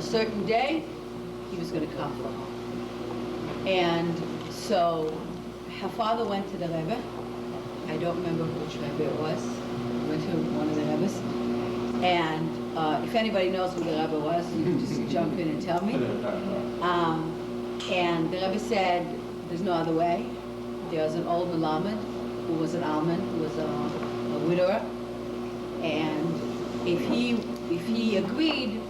certain day, he was going to come for her. And so her father went to the Rebbe. I don't remember which Rebbe it was. He went to one of the Rebbes. And if anybody knows who the Rebbe was, you can just jump in and tell me. And the Rebbe said, there's no other way. There's an old Melamed who was an almond, who was a widower. And if he agreed,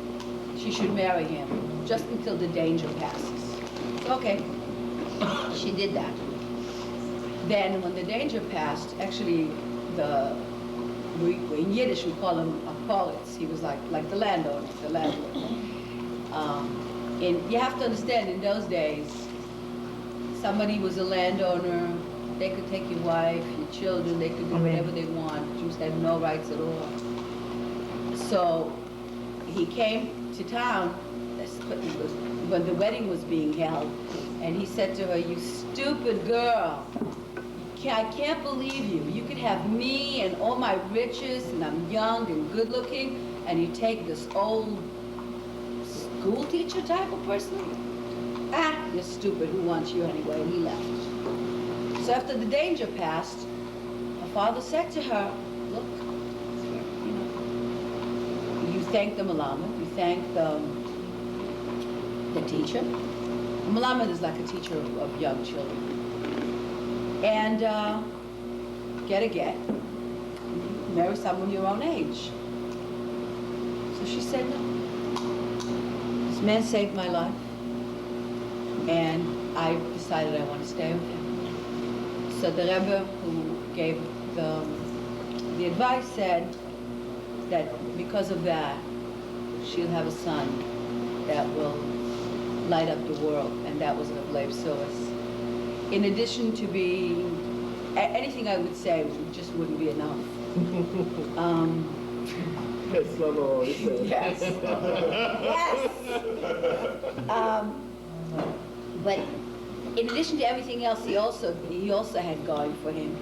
she should marry him just until the danger passes. Okay, she did that. Then when the danger passed, actually in Yiddish we call him a poritz. He was like the landowner, the landlord. And you have to understand, in those days, somebody was a landowner, they could take your wife, your children, they could do whatever they want. Jews had no rights at all. So he came to town when the wedding was being held, and he said to her, "You stupid girl, I can't believe you. You could have me and all my riches, and I'm young and good looking, and you take this old school teacher type of person? Ah, you're stupid. Who wants you anyway?" And he left. So after the danger passed, her father said to her, "Look, you thank the Melamed, you thank the teacher. The Melamed is like a teacher of young children. And get a get. Marry someone your own age." So she said, "No. This man saved my life, and I decided I want to stay with him." So the Rebbe who gave the advice said that because of that, she'll have a son that will light up the world, and that was Rabbi Shlomo. In addition to being, anything I would say just wouldn't be enough. Yes. Yes. But in addition to everything else, he also had going for him.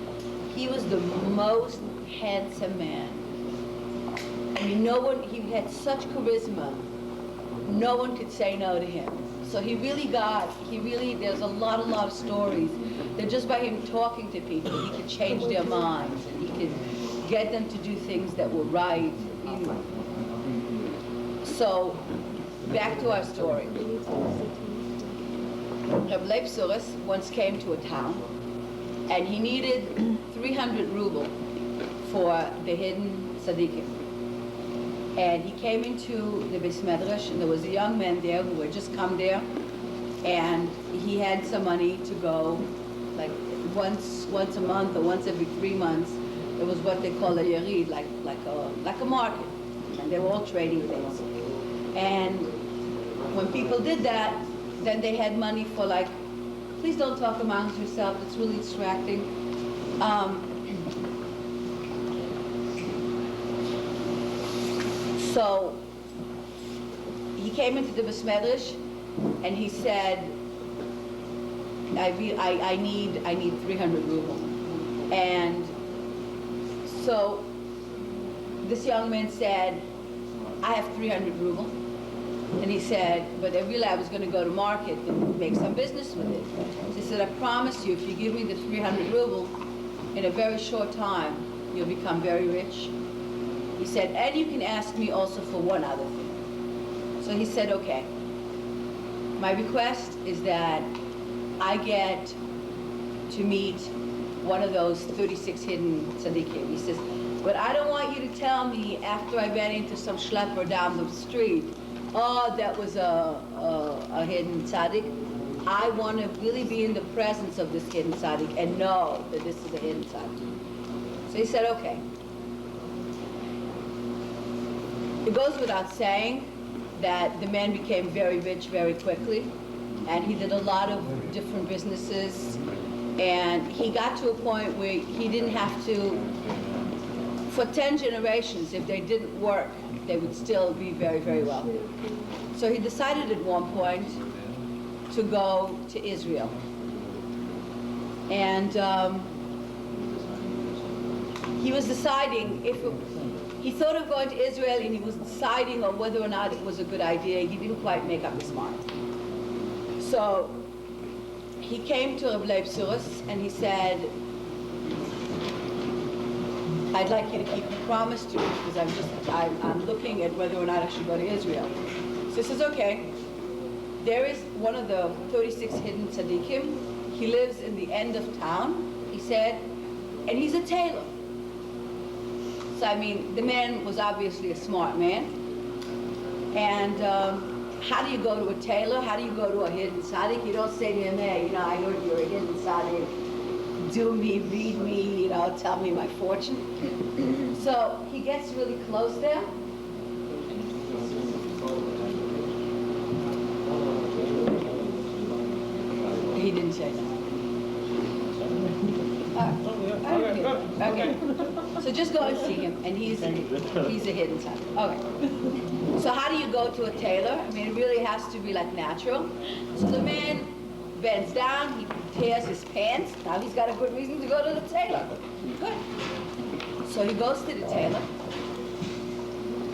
He was the most handsome man. I mean, he had such charisma. No one could say no to him. So there's a lot of stories that just by him talking to people, he could change their minds, and he could get them to do things that were right. So, back to our story. Rabbi Shlomo once came to a town, and he needed 300 ruble for the hidden tzaddikim. And he came into the Beis Medrash, and there was a young man there who had just come there, and he had some money to go, like once a month or once every 3 months. It was what they call a yarid, like a market, and they were all trading things. And when people did that, then they had money for, like, please don't talk amongst yourself, it's really distracting. So he came into the Beis Medrash, and he said, I need 300 ruble. And so this young man said, I have 300 ruble. And he said, but I was going to go to market and make some business with it. So he said, I promise you, if you give me the 300 ruble, in a very short time, you'll become very rich. He said, and you can ask me also for one other thing. So he said, okay, my request is that I get to meet one of those 36 hidden tzaddikim. He says, but I don't want you to tell me after I ran into some schlepper down the street, oh, that was a hidden tzaddik. I want to really be in the presence of this hidden tzaddik and know that this is a hidden tzaddik. So he said, okay. It goes without saying that the man became very rich very quickly, and he did a lot of different businesses, and he got to a point where he didn't have to, for 10 generations, if they didn't work, they would still be very, very wealthy. So he decided at one point to go to Israel. And he was deciding if he thought of going to Israel, and he was deciding on whether or not it was a good idea. He didn't quite make up his mind. So he came to Rabbi Shlomo and he said, I'd like you to keep a promise to me, because I'm looking at whether or not I should go to Israel. So he says, okay. There is one of the 36 hidden tzaddikim. He lives in the end of town, he said, and he's a tailor. So, I mean, the man was obviously a smart man. And how do you go to a tailor? How do you go to a hidden tzaddik? You don't say to him, hey, I heard you're a hidden tzaddik. Do me, read me, tell me my fortune. So he gets really close there. He didn't say that. Okay. So just go and see him, and he's a hidden tzaddik. Okay. So how do you go to a tailor? I mean, it really has to be like natural. So the man bends down, he tears his pants. Now he's got a good reason to go to the tailor. Good. So he goes to the tailor,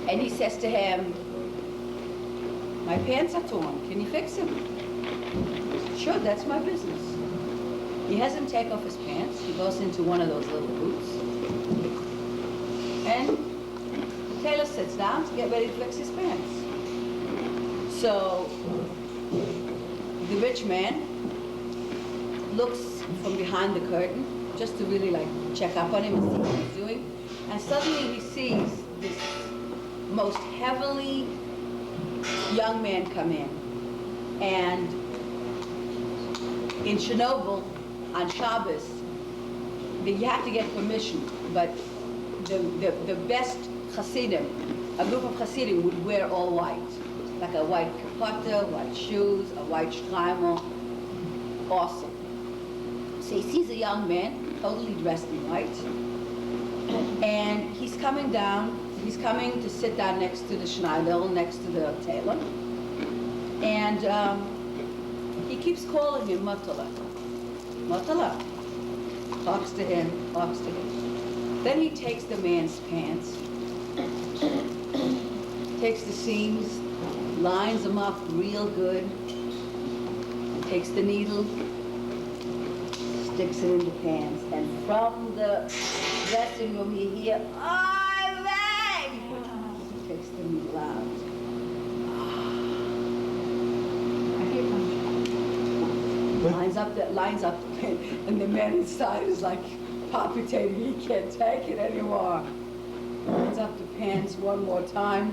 and he says to him, my pants are torn, can you fix them? Sure, that's my business. He has him take off his pants. He goes into one of those little boots. And the tailor sits down to get ready to fix his pants. So the rich man looks from behind the curtain just to really check up on him and see what he's doing. And suddenly he sees this most heavily young man come in. And in Chernobyl, on Shabbos, you have to get permission, but the best Hasidim, a group of Hasidim would wear all white, like a white kapota, white shoes, a white shtreimer, awesome. So he sees a young man, totally dressed in white, and he's coming to sit down next to the Schneider, next to the tailor, and he keeps calling him Matala. Matala. Talks to him. Then he takes the man's pants, takes the seams, lines them up real good, takes the needle, sticks it in the pants, and from the dressing room you hear, "I beg!" He takes the needle out. Lines up, and the man inside is like palpitating. He can't take it anymore. Lines up the pants one more time,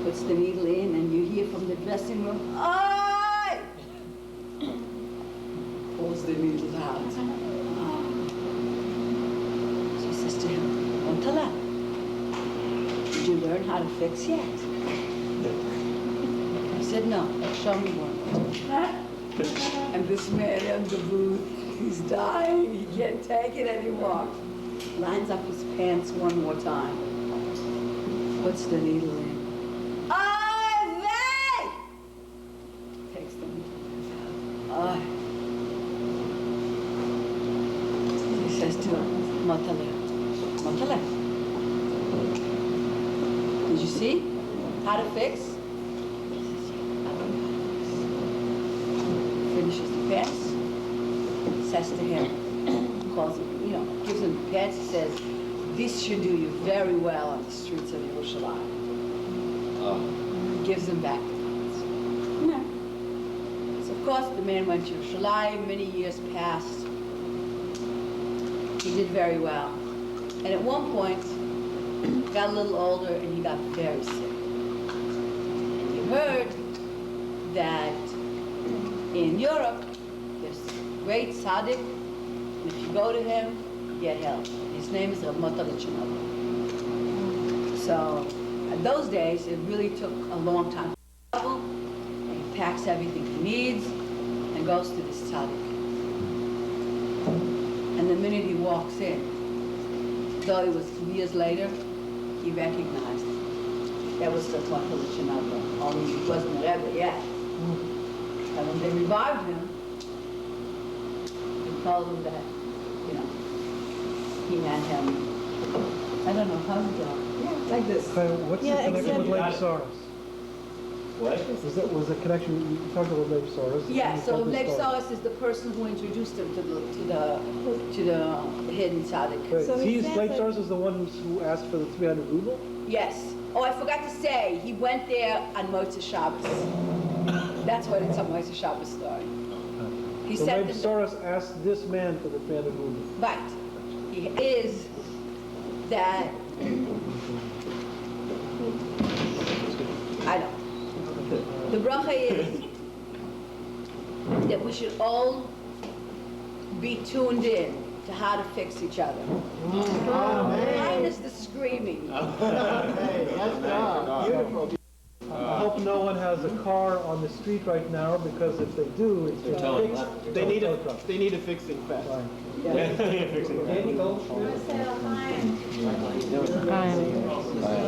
puts the needle in, and you hear from the dressing room, "Oi!" Pulls the needle out. She says to him, "Ontala, did you learn how to fix yet?" He said, "No, show me one." And this man in the booth, he's dying, he can't take it anymore. Lines up his pants one more time. Puts the needle in. "Oi, takes the needle out. He says to him, Matale, did you see how to fix? Finishes the pants, says to him, calls him, gives him the pants, he says, this should do you very well on the streets of Yerushalayim. Gives him back the pants. Yeah. So of course the man went to Yerushalayim, many years passed. He did very well. And at one point, got a little older and he got very sick. And you heard that in Europe, there's a great tzaddik, and if you go to him, you get help. His name is Rabbi Shlomo. So, in those days, it really took a long time to travel, and he packs everything he needs, and goes to this tzaddik. And the minute he walks in, though it was years later, he recognized him. That was the Rabbi Shlomo, only he wasn't a Rebbe yet. And when they revived him, they told him that, he and him I don't know how to draw. Yeah, like this. What's the connection with Lake Saros? What? Was the connection, you talked about Lake Saros? Yeah, so Lake Saros is the person who introduced him to the hidden tzaddik. Right. So he says Lake that- Saros is the one who asked for the 300 ruble? Yes. Oh, I forgot to say, he went there on Motzei Shabbos. That's what it's a Motzei Shabbos story. He So said Lake Saros asked this man for the 300 ruble. right. He is that I know. The bracha is that we should all be tuned in to how to fix each other. Minus the screaming. Beautiful. I hope no one has a car on the street right now, because if they do, it's going to fix. They need a fixing fast. Right. You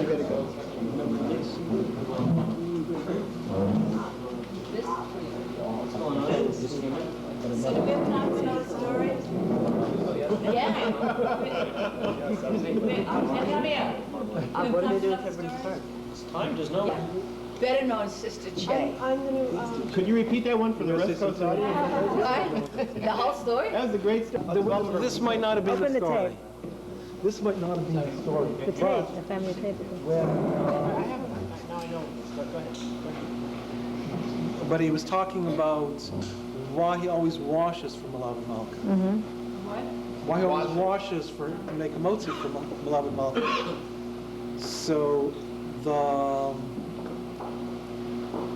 gotta go. So do we have time to tell a story? Yeah. Come here. What do they do with everybody's time? Time does no. Yeah. Better known Sister Che. I'm going to... Could you repeat that one for the West Coast audience? What? The whole story? That was a great story. This might not have been Open the the story. tape. This might not have been the story. The tape, the family tape. But he was talking about why he always washes for Malavid Malka. Why he always washes for make a motzi for Malavid Malka. So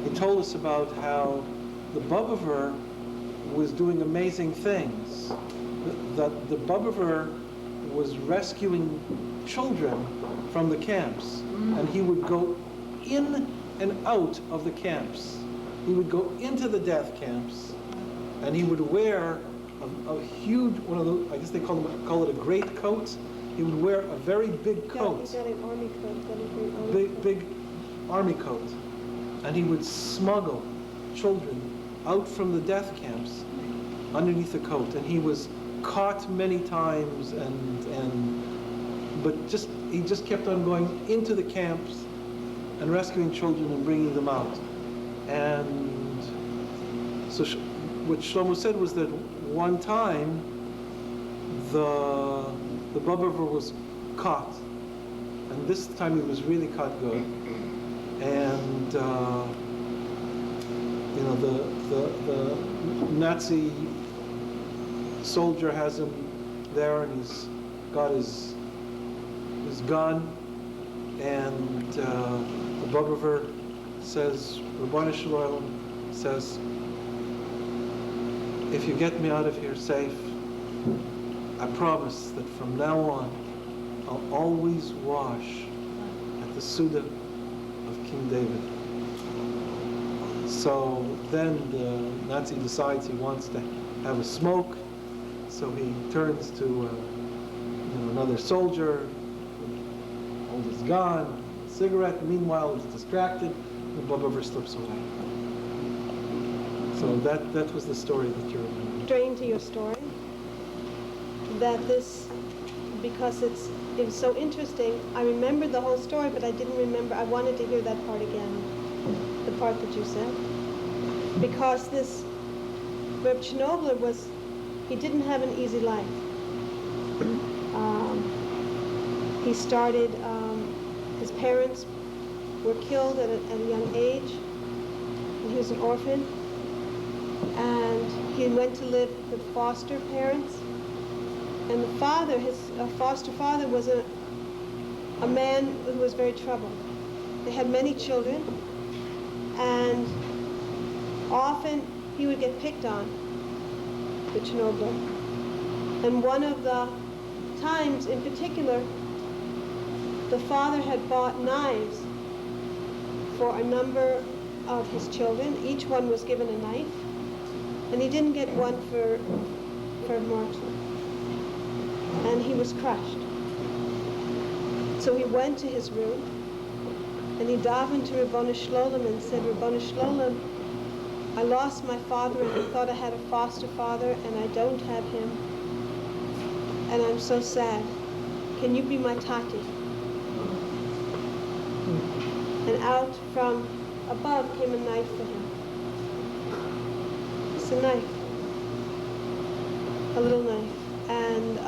he told us about how the Bobover was doing amazing things. That the Bobover was rescuing children from the camps, and he would go in and out of the camps. He would go into the death camps, and he would wear a huge, one of those, I guess they call it a great coat. He would wear a very big coat. He's got an army coat. Got a great army coat. Big army coat. And he would smuggle children out from the death camps underneath the coat. And he was caught many times, but he just kept on going into the camps and rescuing children and bringing them out. And so what Shlomo said was that one time the Bobover was caught, and this time he was really caught good. And the Nazi soldier has him there, and he's got his gun, and the Bobover says, Rabbi Shlomo says, if you get me out of here safe, I promise that from now on, I'll always wash at the Suda of King David. So then the Nazi decides he wants to have a smoke, so he turns to another soldier, holds his gun, a cigarette. Meanwhile, he's distracted, and the Bobover slips away. So that was the story that you remember. Strain to your story. That this, because it was so interesting, I remembered the whole story, but I didn't remember, I wanted to hear that part again, the part that you said. Because this Rabbi Shlomo he didn't have an easy life. He started, his parents were killed at a young age, and he was an orphan. And he went to live with foster parents. And the father, his foster father, was a man who was very troubled. They had many children, and often he would get picked on, the Chernobyl. And one of the times in particular, the father had bought knives for a number of his children. Each one was given a knife, and he didn't get one for Martin. And he was crushed. So he went to his room, and he davened to Rabbi Shlomo and said, Rabbi Shlomo, I lost my father, and I thought I had a foster father, and I don't have him. And I'm so sad. Can you be my tati? And out from above came a knife for him. It's a knife, a little knife. And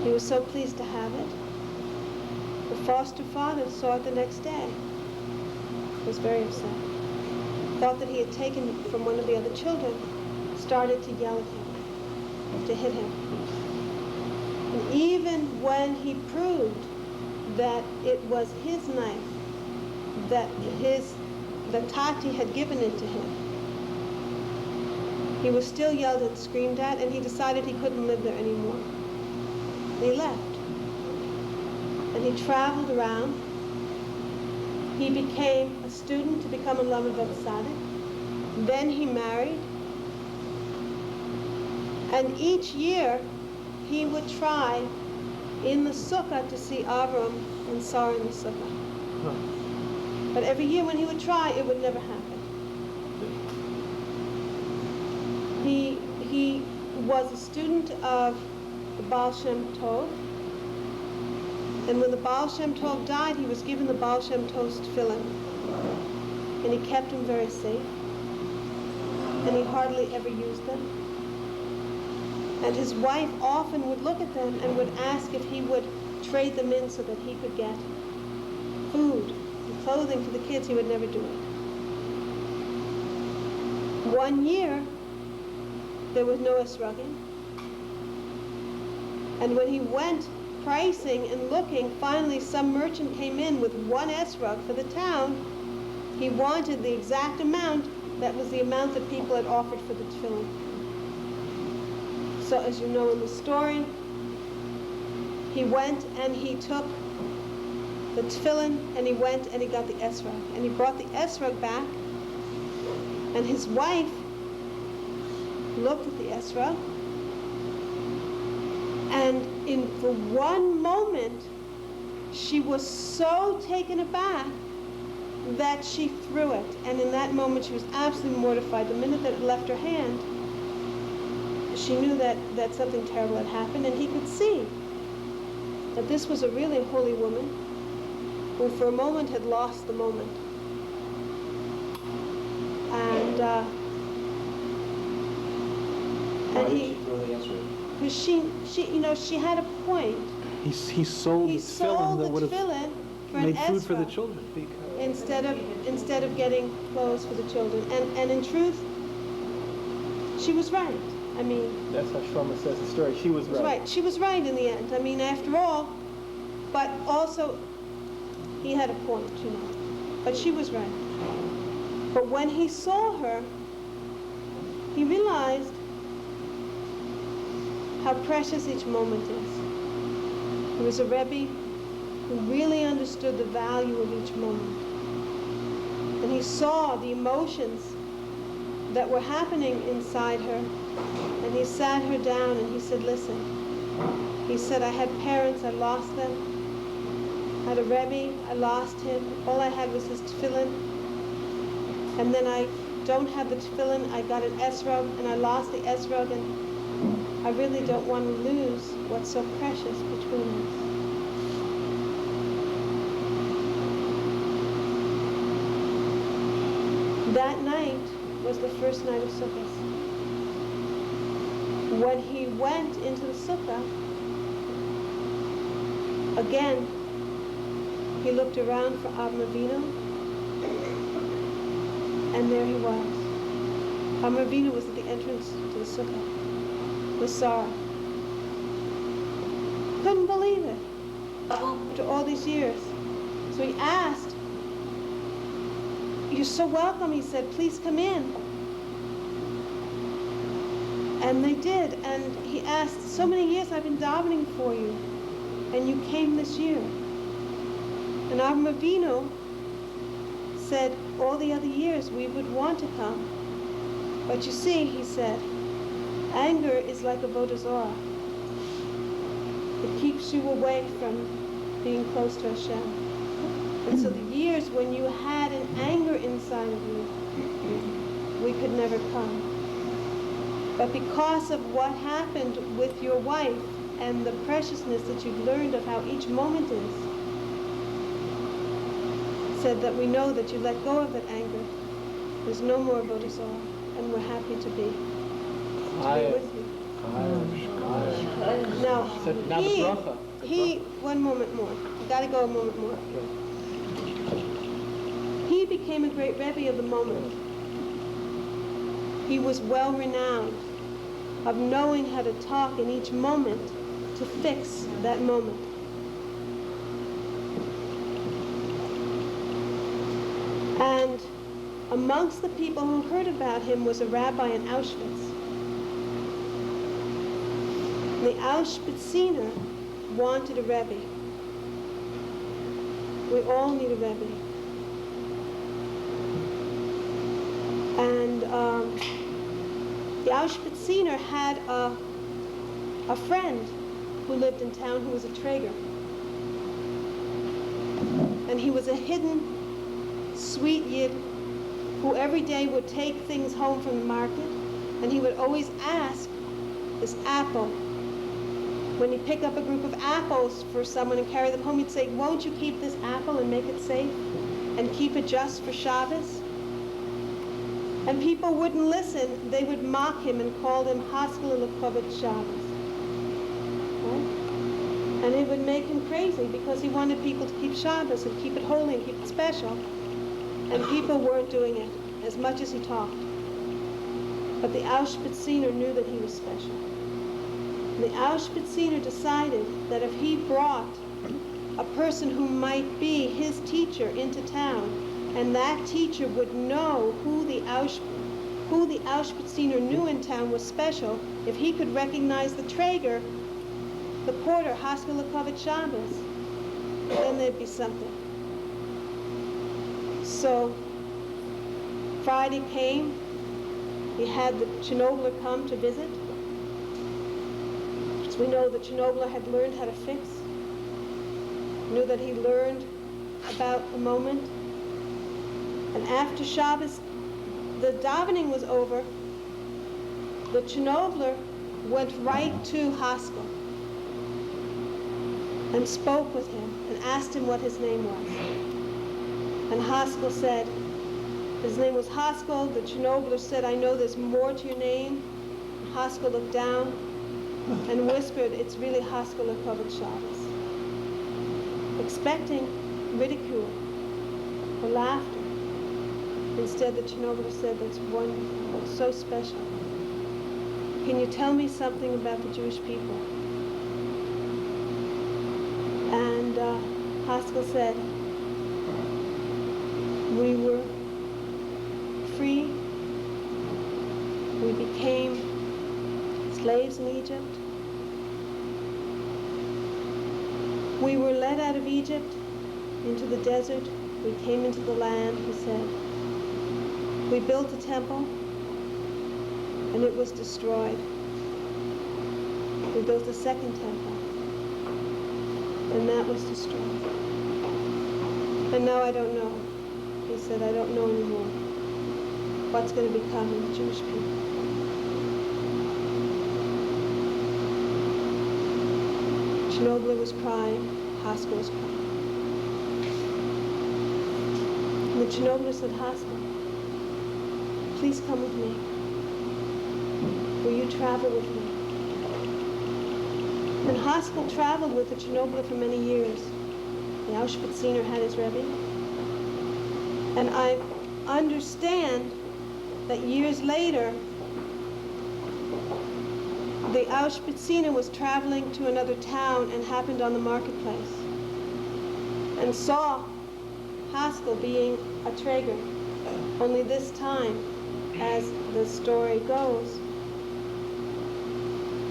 he was so pleased to have it. The foster father saw it the next day. Was very upset. Thought that he had taken it from one of the other children. Started to yell at him, to hit him. And even when he proved that it was his knife, that Tati had given it to him, he was still yelled and screamed at, and he decided he couldn't live there anymore. And he left. And he traveled around. He became a student to become a Lamed Tzaddik. Then he married. And each year, he would try in the sukkah to see Avram and Sarah in the sukkah. But every year when he would try, it would never happen. He was a student of the Baal Shem Tov. And when the Baal Shem Tov died, he was given the Baal Shem Tov's tefillin. And he kept them very safe. And he hardly ever used them. And his wife often would look at them and would ask if he would trade them in so that he could get food and clothing for the kids. He would never do it. One year, there was no esrogim. And when he went pricing and looking, finally some merchant came in with one esrog for the town. He wanted the exact amount that was the amount that people had offered for the tefillin. So as you know in the story, he went and he took the tefillin and he went and he got the esrog. And he brought the esrog back, and his wife looked at the esrog, and for one moment she was so taken aback that she threw it. And in that moment she was absolutely mortified. The minute that it left her hand, she knew that something terrible had happened, and he could see that this was a really holy woman who for a moment had lost the moment. And Why did she throw the answer? because she had a point. He sold the tefillin that would have tefillin for made an food for the esrog children. instead of getting clothes for the children. And in truth, she was right. I mean, That's how Shlomo says the story. She was right. She was right in the end. I mean, after all, but also he had a point, But she was right. But when he saw her, he realized how precious each moment is. He was a Rebbe who really understood the value of each moment. And he saw the emotions that were happening inside her. And he sat her down and he said, listen. He said, I had parents, I lost them. I had a Rebbe, I lost him. All I had was his tefillin. And then I don't have the tefillin, I got an esrog, and I lost the esrog, and I really don't want to lose what's so precious between us. That night was the first night of Sukkot. When he went into the sukkah, again, he looked around for Avram Avinu, and there he was. Avram Avinu was at the entrance to the sukkah with Sarah. Couldn't believe it after all these years. So he asked, you're so welcome, he said, please come in. And they did, and he asked, so many years I've been davening for you, and you came this year. And Avram Avinu said, all the other years we would want to come. But you see, he said, anger is like a avodah zarah. It keeps you away from being close to Hashem. And so the years when you had an anger inside of you, we could never come. But because of what happened with your wife and the preciousness that you've learned of how each moment is, said that we know that you let go of that anger. There's no more avodah zarah, and we're happy to be with you. Now, one moment more. You got to go a moment more. He became a great Rebbe of the moment. He was well renowned of knowing how to talk in each moment to fix that moment. And amongst the people who heard about him was a rabbi in Auschwitz. The Auschwitziner wanted a Rebbe. We all need a Rebbe. And the Auschwitziner had a friend who lived in town who was a trader. And he was a hidden, sweet Yid who every day would take things home from the market, and he would always ask this apple. When he'd pick up a group of apples for someone and carry them home, he'd say, won't you keep this apple and make it safe and keep it just for Shabbos? And people wouldn't listen. They would mock him and call him Haskell Lekovit Shabbos. Right? And it would make him crazy because he wanted people to keep Shabbos and keep it holy and keep it special. And people weren't doing it as much as he talked. But the Auschwitziner knew that he was special. The Auschwitziner decided that if he brought a person who might be his teacher into town, and that teacher would know who the Auschwitziner knew in town was special, if he could recognize the trader, the porter, Haskell Lekovit Shabbos, then there'd be something. So Friday came, he had the Chernobler come to visit. So we know that Chernobler had learned how to fix, knew that he learned about the moment. And after Shabbos, the davening was over, the Chernobler went right to Haskell and spoke with him and asked him what his name was. And Haskell said, his name was Haskell. The Chernobler said, I know there's more to your name. And Haskell looked down and whispered, it's really Haskell Lekovit Shabbos, expecting ridicule or laughter. Instead, the Chernobler said, that's wonderful, that's so special. Can you tell me something about the Jewish people? And Haskell said, we were free. We became slaves in Egypt. We were led out of Egypt into the desert. We came into the land, he said. We built a temple, and it was destroyed. We built a second temple, and that was destroyed. And now I don't know. He said, I don't know anymore what's going to become of the Jewish people. Chernobler was crying, Haskell was crying. And the Chernobler said, Haskell, please come with me. Will you travel with me? And Haskell traveled with the Chernobler for many years. The Auschwitziner had his Rebbe. And I understand that years later, the Auschwitziner was traveling to another town and happened on the marketplace and saw Haskell being a trader. Only this time, as the story goes,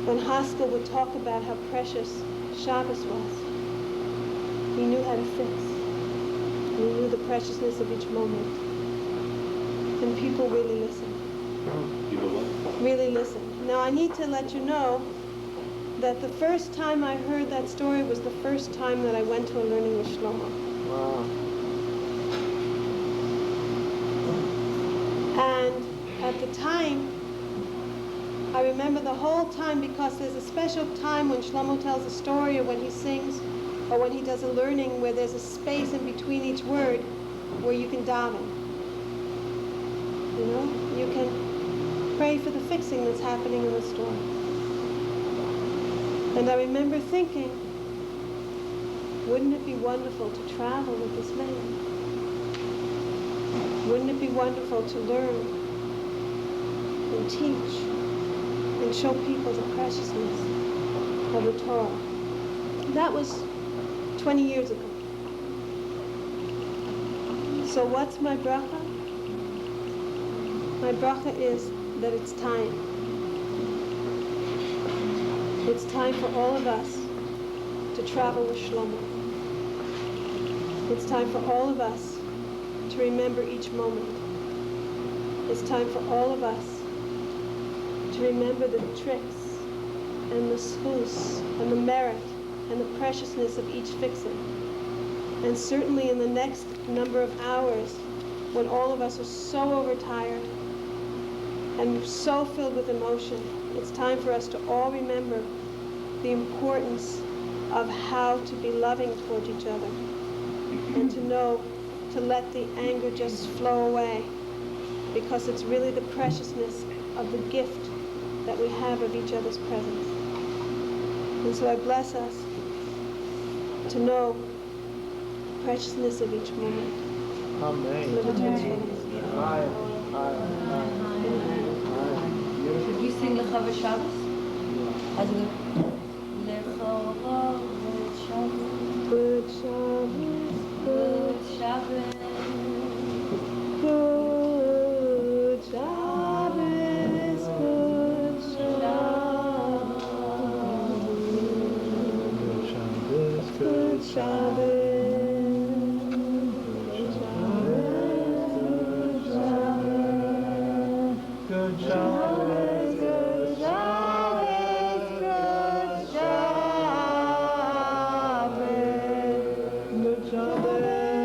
when Haskell would talk about how precious Shabbos was, he knew how to fix. He knew the preciousness of each moment. And people really listened. People what? Really listened. Now I need to let you know that the first time I heard that story was the first time that I went to a learning with Shlomo. Wow. And at the time, I remember the whole time, because there's a special time when Shlomo tells a story or when he sings or when he does a learning where there's a space in between each word. where you can daven. You know, you can pray for the fixing that's happening in the store. And I remember thinking, wouldn't it be wonderful to travel with this man? Wouldn't it be wonderful to learn and teach and show people the preciousness of the Torah? That was 20 years ago. So what's my bracha? My bracha is that it's time. It's time for all of us to travel with Shlomo. It's time for all of us to remember each moment. It's time for all of us to remember the tricks and the schus and the merit and the preciousness of each fixing. And certainly in the next number of hours, when all of us are so overtired and so filled with emotion, it's time for us to all remember the importance of how to be loving towards each other and to know to let the anger just flow away, because it's really the preciousness of the gift that we have of each other's presence. And so I bless us to know the preciousness of each moment. Amen. Should we sing Lecha Shabbos? As the Lecha Shabbos. Good Shabbos, Good Shabbos. good Shabbos, good Shabbos, good Shabbos. Good Shabbos, good Shabbos, good Shabbos, good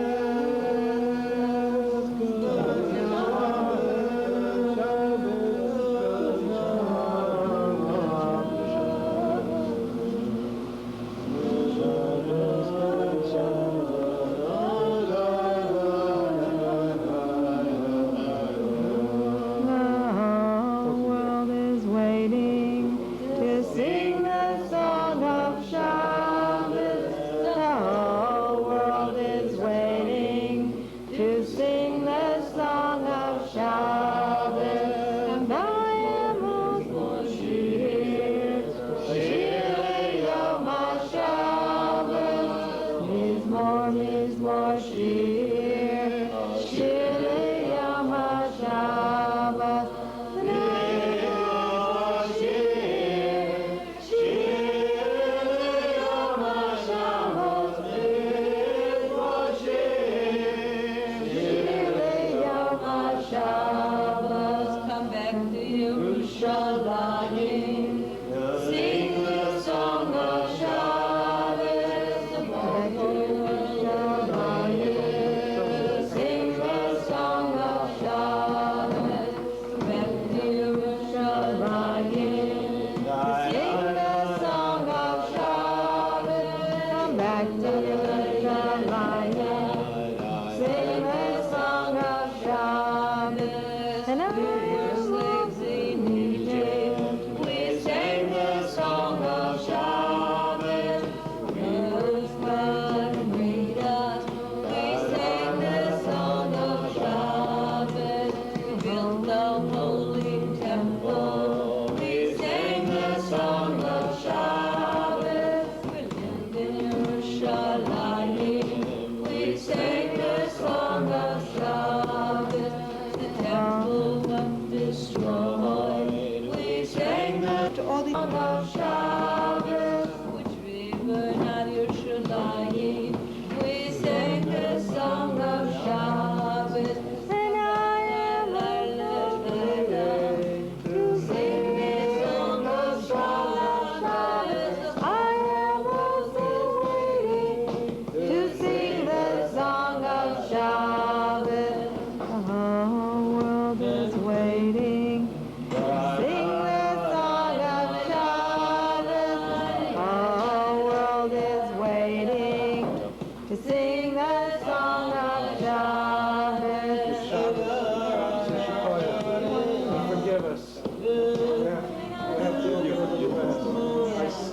Waiting, sing the song of Shabbos.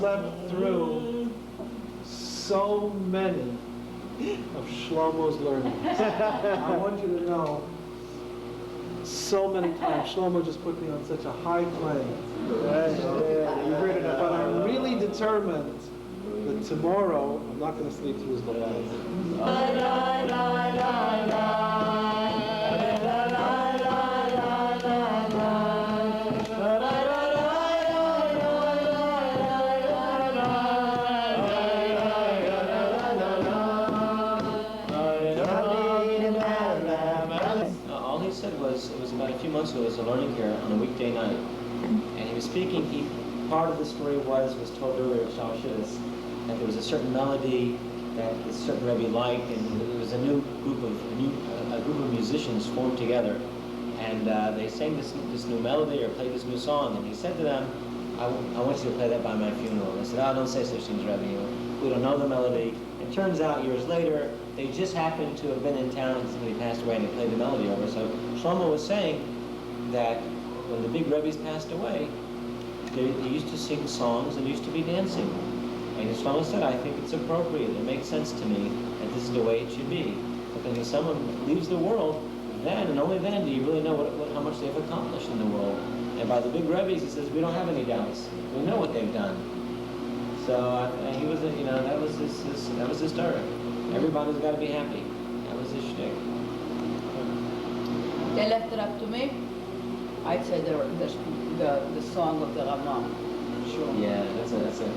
slept through so many of Shlomo's learnings. I want you to know, so many times, Shlomo just put me on such a high plane. But I'm really determined that tomorrow I'm not going to sleep through his learnings. All he said was, it was about a few months ago, it was a learning here on a weekday night. And he was speaking, part of the story was told earlier at Shalshis, that there was a certain melody that a certain Rebbe liked, and there was a group of musicians formed together. And they sang this new melody or played this new song, and he said to them, I want you to play that by my funeral. And they said, oh, don't say such things, Rebbe. We don't know the melody. And turns out, years later, they just happened to have been in town and somebody passed away and they played the melody over. So Shlomo was saying that when the big Rebbes passed away, they used to sing songs and used to be dancing. And Shlomo said, I think it's appropriate. It makes sense to me that this is the way it should be. Because when someone leaves the world, then and only then do you really know how much they've accomplished in the world. And by the big Rebbes, he says, we don't have any doubts. We know what they've done. So he was, that was his story. Everybody's got to be happy. That was his shtick. They left it up to me. I'd say the song of the Ramon. Sure. Yeah, that's it.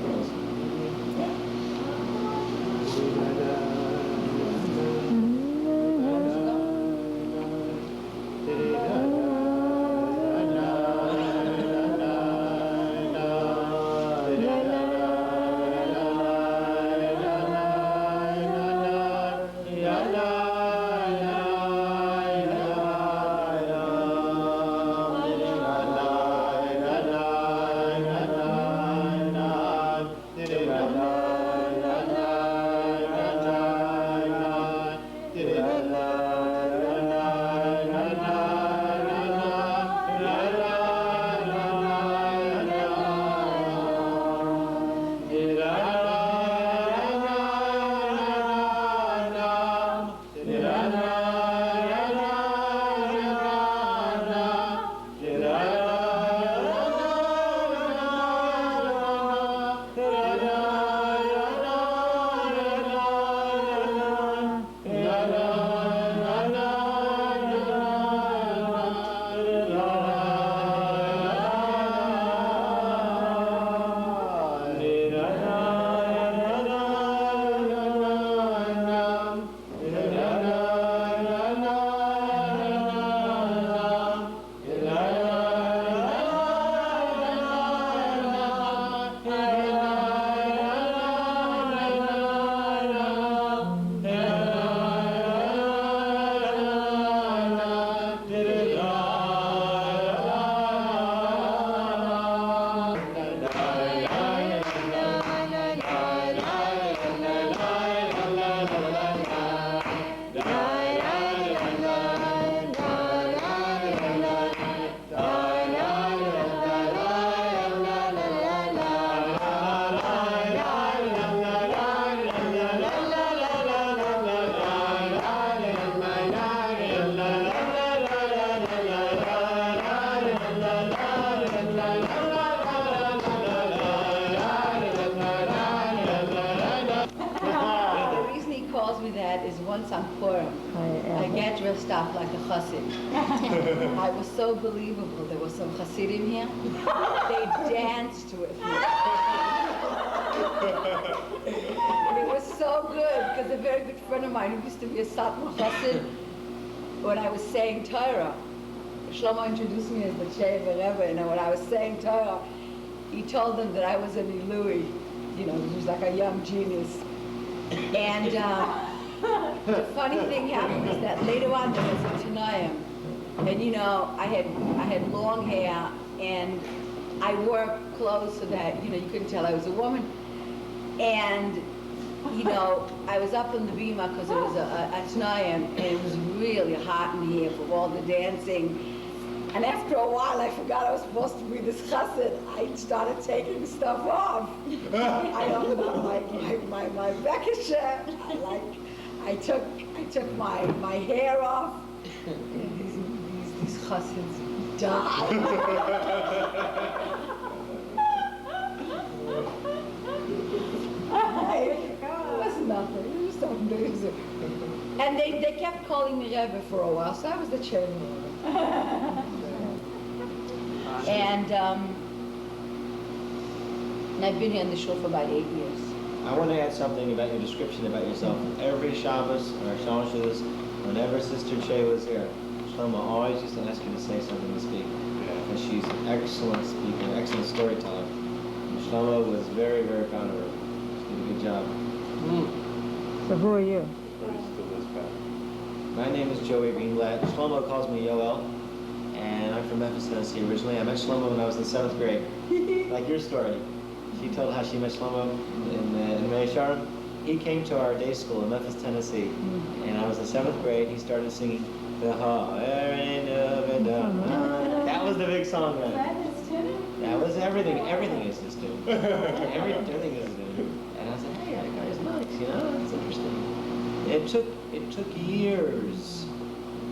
I get dressed up like a chassid. I was so believable. There were some chassidim here. They danced with me. It was so good because a very good friend of mine who used to be a Satmar chassid, when I was saying Torah, Shlomo introduced me as the Sheva Rebbe, and when I was saying Torah, he told them that I was an Ilui, he was like a young genius. And the funny thing happened is that later on there was a Tanayim, and I had long hair, and I wore clothes so that you couldn't tell I was a woman, and I was up on the bima because it was a Tanayim, and it was really hot in here for all the dancing, And after a while, I forgot I was supposed to be this chassid. I started taking stuff off. I opened up my bekisher. I took my hair off. These chassids died. It was nothing. It was so amazing. And they kept calling me Rebbe for a while, so I was the chairman. And I've been here in the shul for about 8 years. I want to add something about your description about yourself. Every Shabbos or Shabbos, whenever Sister Che was here, Shlomo always used to ask her to say something to speak. Because she's an excellent speaker, excellent storyteller. And Shlomo was very, very proud of her. She did a good job. So who are you? My name is Joey Greenblatt. Shlomo calls me Yoel, and I'm from Memphis, Tennessee originally. I met Shlomo when I was in 7th grade. Like your story. She told how she met Shlomo in Meishar. He came to our day school in Memphis, Tennessee, and I was in 7th grade. He started singing the That was the big song then. That was everything. Everything is his tune. Everything is his tune. And I said, hey, that guy's nice, you know, it's interesting. It took years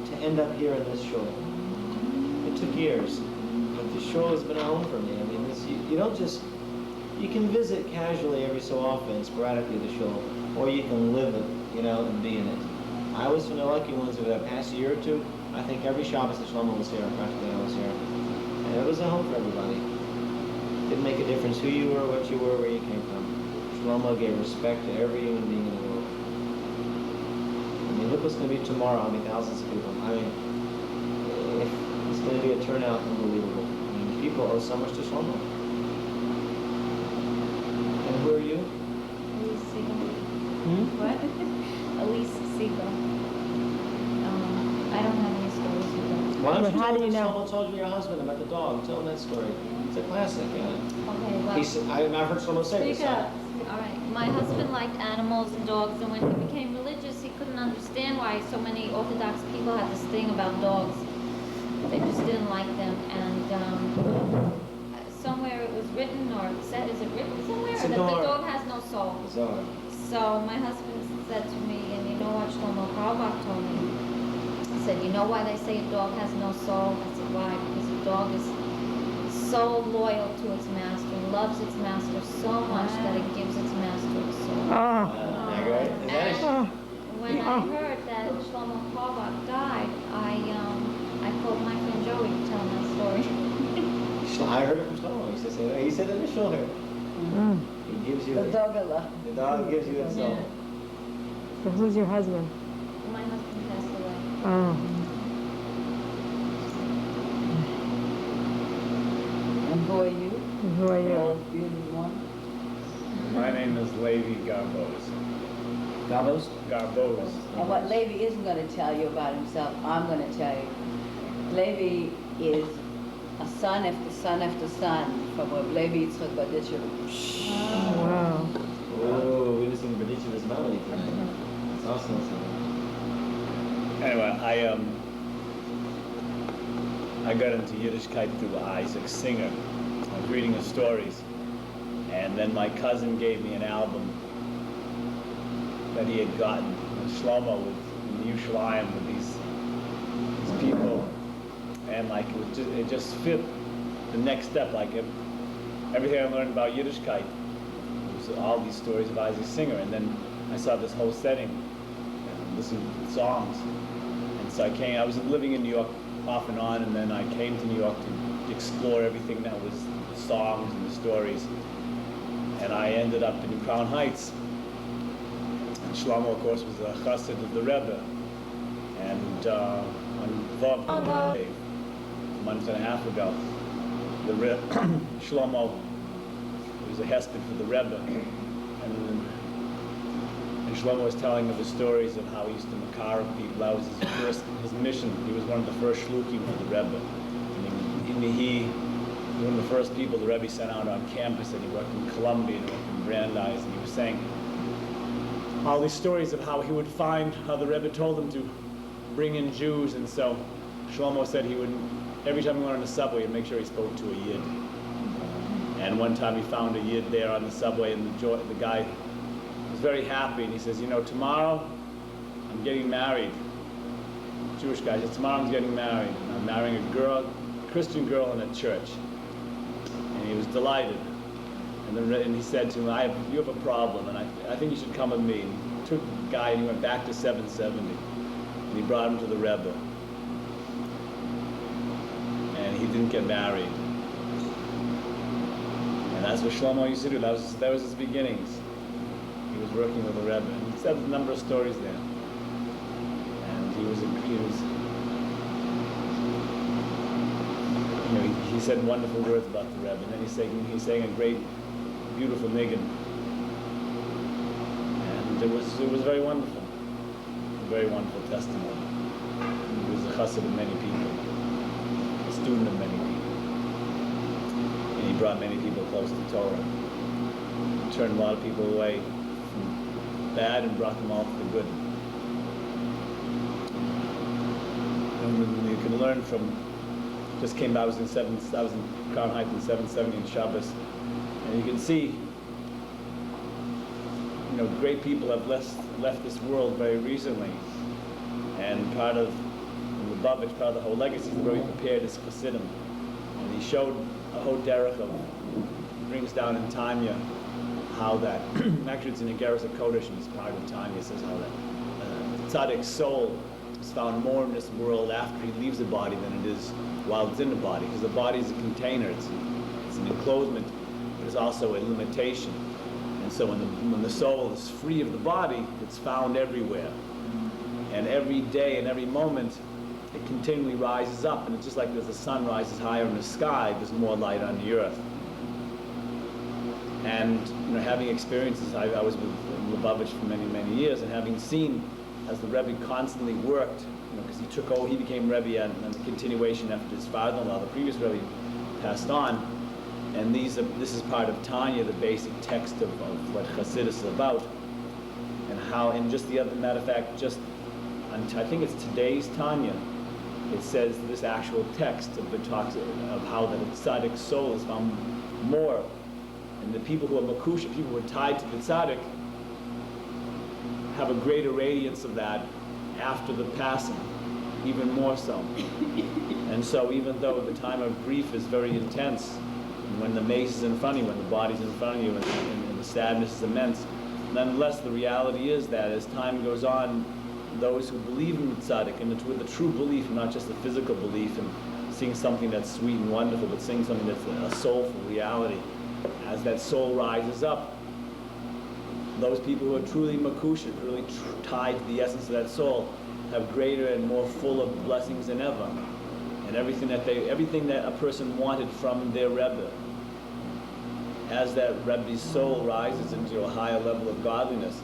to end up here in this shul. It took years, but the shul has been a home for me. I mean, you don't just, you can visit casually every so often, sporadically the shul, or you can live it, you know, and be in it. I was from the lucky ones over the past year or two. I think every Shabbos that Shlomo was here, practically I was here, and it was a home for everybody. Didn't make a difference who you were, what you were, where you came from. Shlomo gave respect to every human being in the world. I mean, look what's going to be tomorrow. I mean, thousands of people. I mean, it's going to be a turnout unbelievable. I mean, people owe so much to Shlomo. And who are you? Elise Siegel. What? Elise Siegel. I don't have any stories with that. Why don't But you how tell do you me know? Shlomo told you your husband about the dog? Tell him that story. It's a classic, yeah. Okay, well. I've heard Shlomo say this. Speak up. All right. My husband liked animals and dogs, and when he became religious, he couldn't understand why so many Orthodox people had this thing about dogs. They just didn't like them, and somewhere it was written, or said, is it written somewhere, It's that a the Zohar. dog has no soul? Zohar. So my husband said to me, and you know what Shlomo Carlebach told me? He said, you know why they say a dog has no soul? I said, why? Because a dog is so loyal to its master, loves its master so much that it gives its master a soul. Oh, Right? Is that it? oh, When I heard that Shlomo Carlebach died, I called my friend Joey to tell him that story. I heard it from Shlomo. He said it in shoulder. He gives you The dogala. the dog gives you its soul. so who's your husband? My husband passed away. Oh, And who are you? who are you? Old beauty one. My name is Levi Garbos. Gabos? Garbos. And what Levi isn't going to tell you about himself, I'm going to tell you. Levi is a son after son after son from Levi Yitzchak Baditcher. Wow. Oh, we listened to Berditchev's melody tonight. It's awesome. Anyway, I got into Yiddishkeit through Isaac Singer. I was reading his stories, and then my cousin gave me an album that he had gotten with Shlomo in Yerushalayim with these people, and like it just fit the next step. Like everything I learned about Yiddishkeit was all these stories of Isaac Singer, and then I saw this whole setting and listened to songs. And so I was living in New York off and on, and then I came to New York to explore everything that was the songs and the stories. And I ended up in Crown Heights. And Shlomo, of course, was a chassid of the Rebbe. And on Vav, a month and a half ago, Shlomo was a hesped for the Rebbe. And Shlomo was telling me the stories of how he used to makar people. That was his mission. He was one of the first shlukim for the Rebbe. He one of the first people the Rebbe sent out on campus, and he worked in Columbia and worked in Brandeis, and he was saying all these stories of how he would find how the Rebbe told him to bring in Jews. And so Shlomo said he would every time he went on the subway, he'd make sure he spoke to a Yid. And one time he found a Yid there on the subway, and the guy was very happy, and he says, you know, tomorrow I'm getting married. Jewish guy says, tomorrow I'm getting married. And I'm marrying a girl, Christian girl in a church. And he was delighted. And he said to him, you have a problem, and I think you should come with me. And he took the guy and he went back to 770. And he brought him to the Rebbe. And he didn't get married. And that's what Shlomo used to do. That was his beginnings. He was working with the Rebbe. And he said a number of stories there. And he said wonderful words about the Rebbe. And then he sang a great, beautiful niggin. And it was very wonderful. A very wonderful testimony. He was a chassid of many people, a student of many people. And he brought many people close to Torah. He turned a lot of people away from bad and brought them all to the good. And you can learn from, just came back, I was in Crown Heights in 770 in Shabbos, and you can see, you know, great people have left this world very recently, and part of Lubavitch, part of the whole legacy is where he prepared his Chassidim, and he showed a whole derech of, brings down in Tanya how that, actually it's in Igeres HaKodesh, and it's part of Tanya, it says how that tzaddik's soul is found more in this world after he leaves the body than it is while it's in the body, because the body is a container, it's an enclosement, but it's also a limitation. And so when the soul is free of the body, it's found everywhere. And every day and every moment, it continually rises up, and it's just like as the sun rises higher in the sky, there's more light on the earth. And you know, having experiences, I was with Lubavitch for many, many years, and having seen as the Rebbe constantly worked, you know, because he became Rebbe and the continuation after his father-in-law, the previous Rebbe, passed on. And this is part of Tanya, the basic text of what Chassidus is about, and just the other matter of fact, just I think it's today's Tanya. It says this actual text of how the tzaddik soul is found more, and the people who are makusha, people who are tied to the tzaddik, have a greater radiance of that after the passing, even more so. And so even though the time of grief is very intense, and when the mace is in front of you, when the body's in front of you, and the sadness is immense, nonetheless the reality is that as time goes on, those who believe in the tzaddik, and with a true belief, and not just a physical belief, and seeing something that's sweet and wonderful, but seeing something that's a soulful reality, as that soul rises up, those people who are truly makusha, really tied to the essence of that soul, have greater and more full of blessings than ever. And everything that a person wanted from their Rebbe, as that Rebbe's soul rises into a higher level of godliness,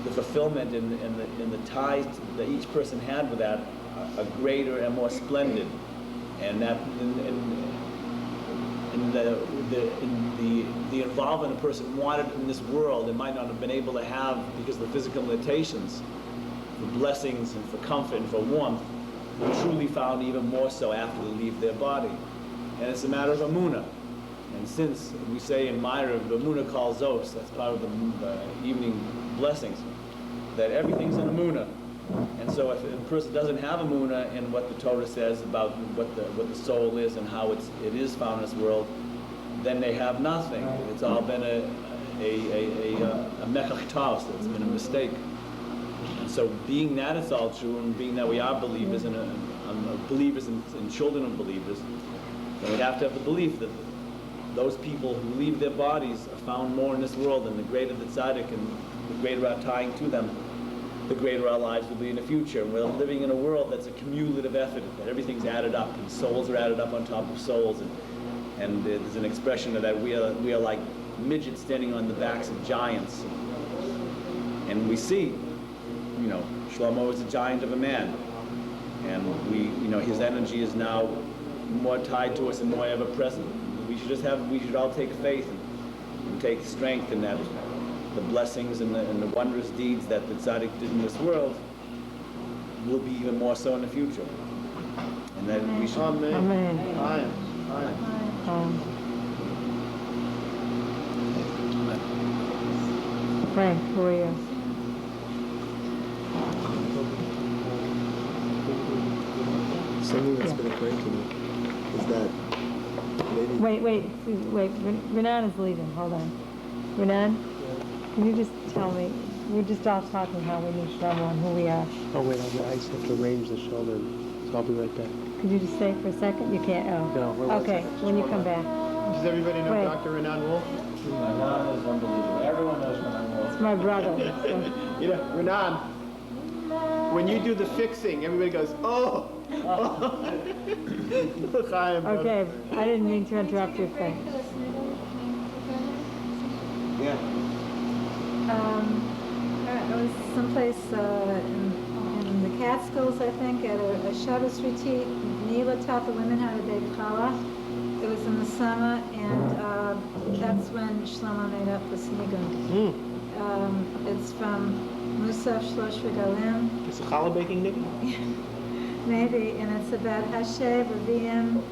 the fulfillment and the ties that each person had with that are greater and more splendid. And that the involvement a person wanted in this world and might not have been able to have because of the physical limitations, for blessings and for comfort and for warmth, are truly found even more so after they leave their body. And it's a matter of Amunah. And since we say in Myra, Amunah calls Zos, that's part of the evening blessings, that everything's in Amunah. And so if a person doesn't have Amunah in what the Torah says about what the soul is and how it is found in this world, then they have nothing. It's all been a mechach taos, it's been a mistake. And so being that it's all true, and being that we are believers and believers and children of believers, then we have to have the belief that those people who leave their bodies are found more in this world, and the greater the tzaddik and the greater our tying to them, the greater our lives will be in the future. And we're living in a world that's a cumulative effort, that everything's added up, and souls are added up on top of souls, and there's an expression of that we are like midgets standing on the backs of giants. And we see, you know, Shlomo is a giant of a man, and his energy is now more tied to us and more ever present. We should all take faith and take strength in that the blessings and the wondrous deeds that the tzaddik did in this world will be even more so in the future. And that we should Amen. Frank, who are you? Something that's been occurring to me is that maybe... Wait. Renan is leaving. Hold on. Renan, can you just tell me? We're just all talking how we knew Shlomo and who we are. Oh wait, I just have to arrange the show then, so I'll be right back. Could you just stay for a second? You can't. Oh. No, we're one Okay. second. When you come back. Does everybody know Wait. Dr. Renan Wolf? Renan is unbelievable. Everyone knows Renan Wolf. It's my brother. So. You know, Renan, when you do the fixing, everybody goes, oh! Chaim, brother. Okay. I didn't mean to interrupt you, Frank. Yeah. I was someplace in the Catskills, I think, at a Shabbos retreat. Neela taught the women how to bake challah. It was in the summer, and that's when Shlomo made up the snigun. It's from Musaf Shlosh Regalim. It's a challah baking nick? Maybe, and it's about Hashev, Reviim,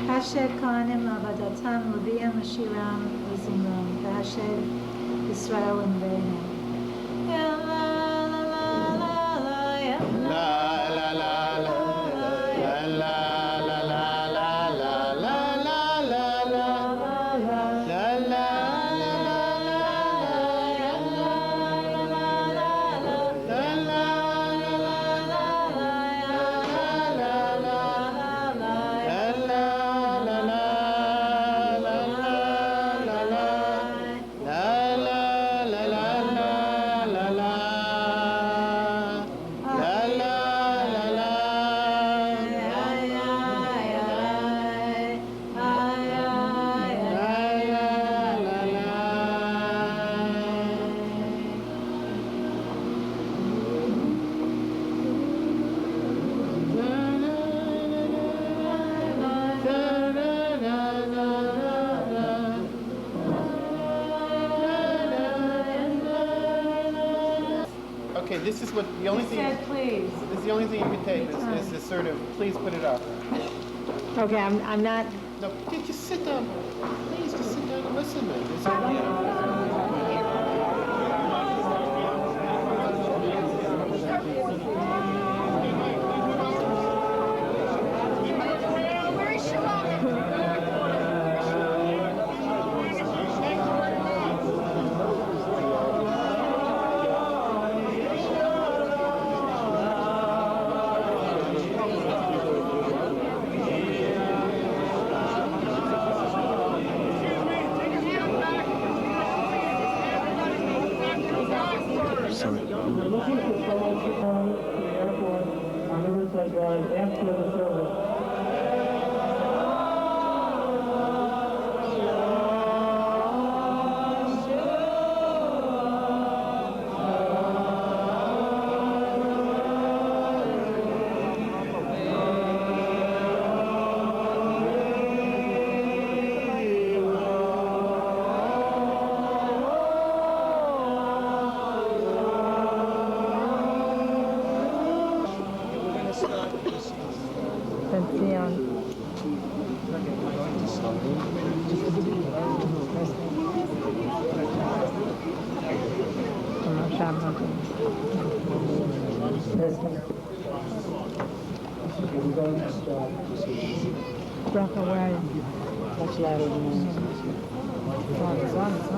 Hashev Kohanim Lavadatam, Leviim, Ashiram, Uzimram, Hashev Israel and Behem. La la la la la la la Okay, this is what the only thing. Please. This is the only thing you can take. Is this sort of please put it up. Okay. I'm not. No, just sit down. Please, just sit down and listen, man.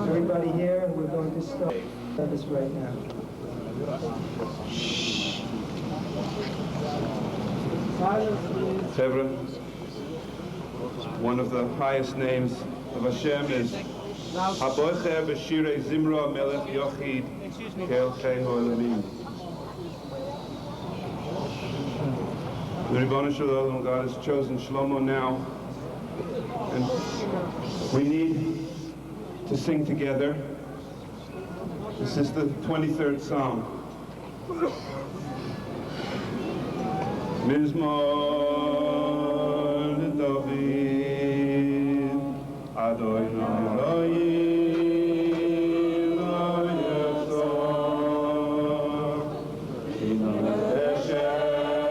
Everybody here, we're going to start this right now. Fevra, one of the highest names of Hashem is Haboicher B'Shirei Zimra Melech Yochid Kel Chei Ha'olamim. The Ribono Shel Olam, God has chosen Shlomo now, and we need to sing together. This is the 23rd Psalm. Mizmor David, Adonai Elohim, Lo Yasor, Ino Esher.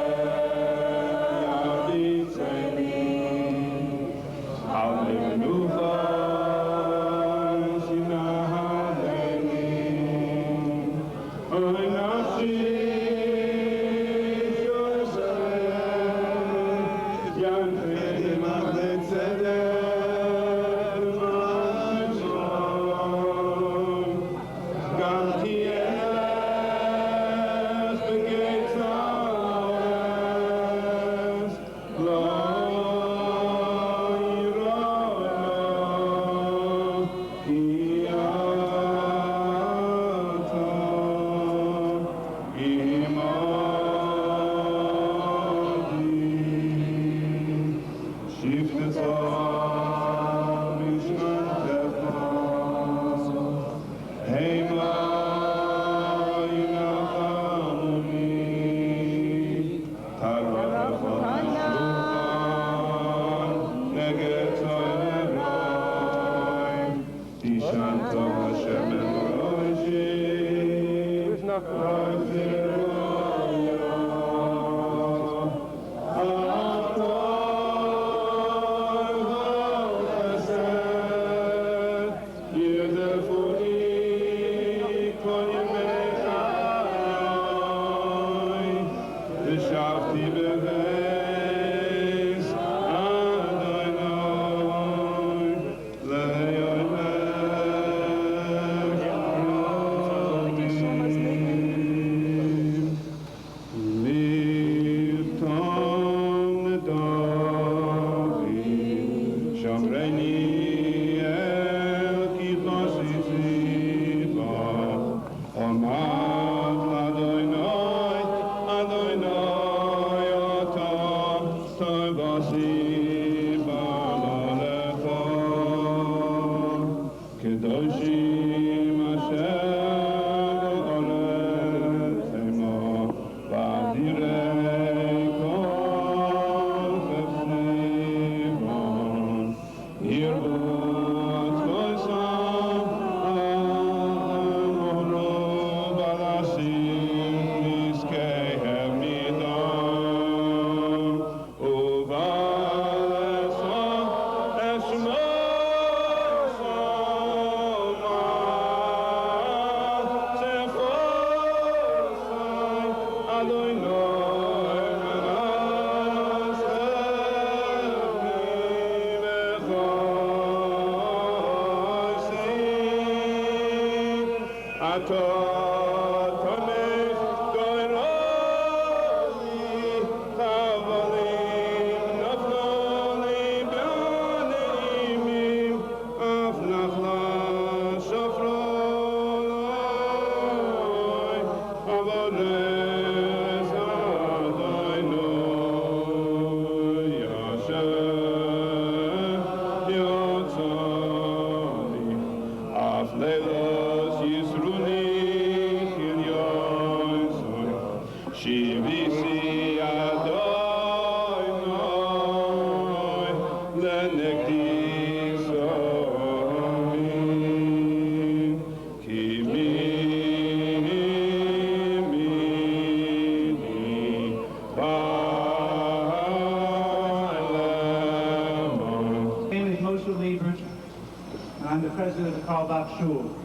I'm the president of the Carlebach Shul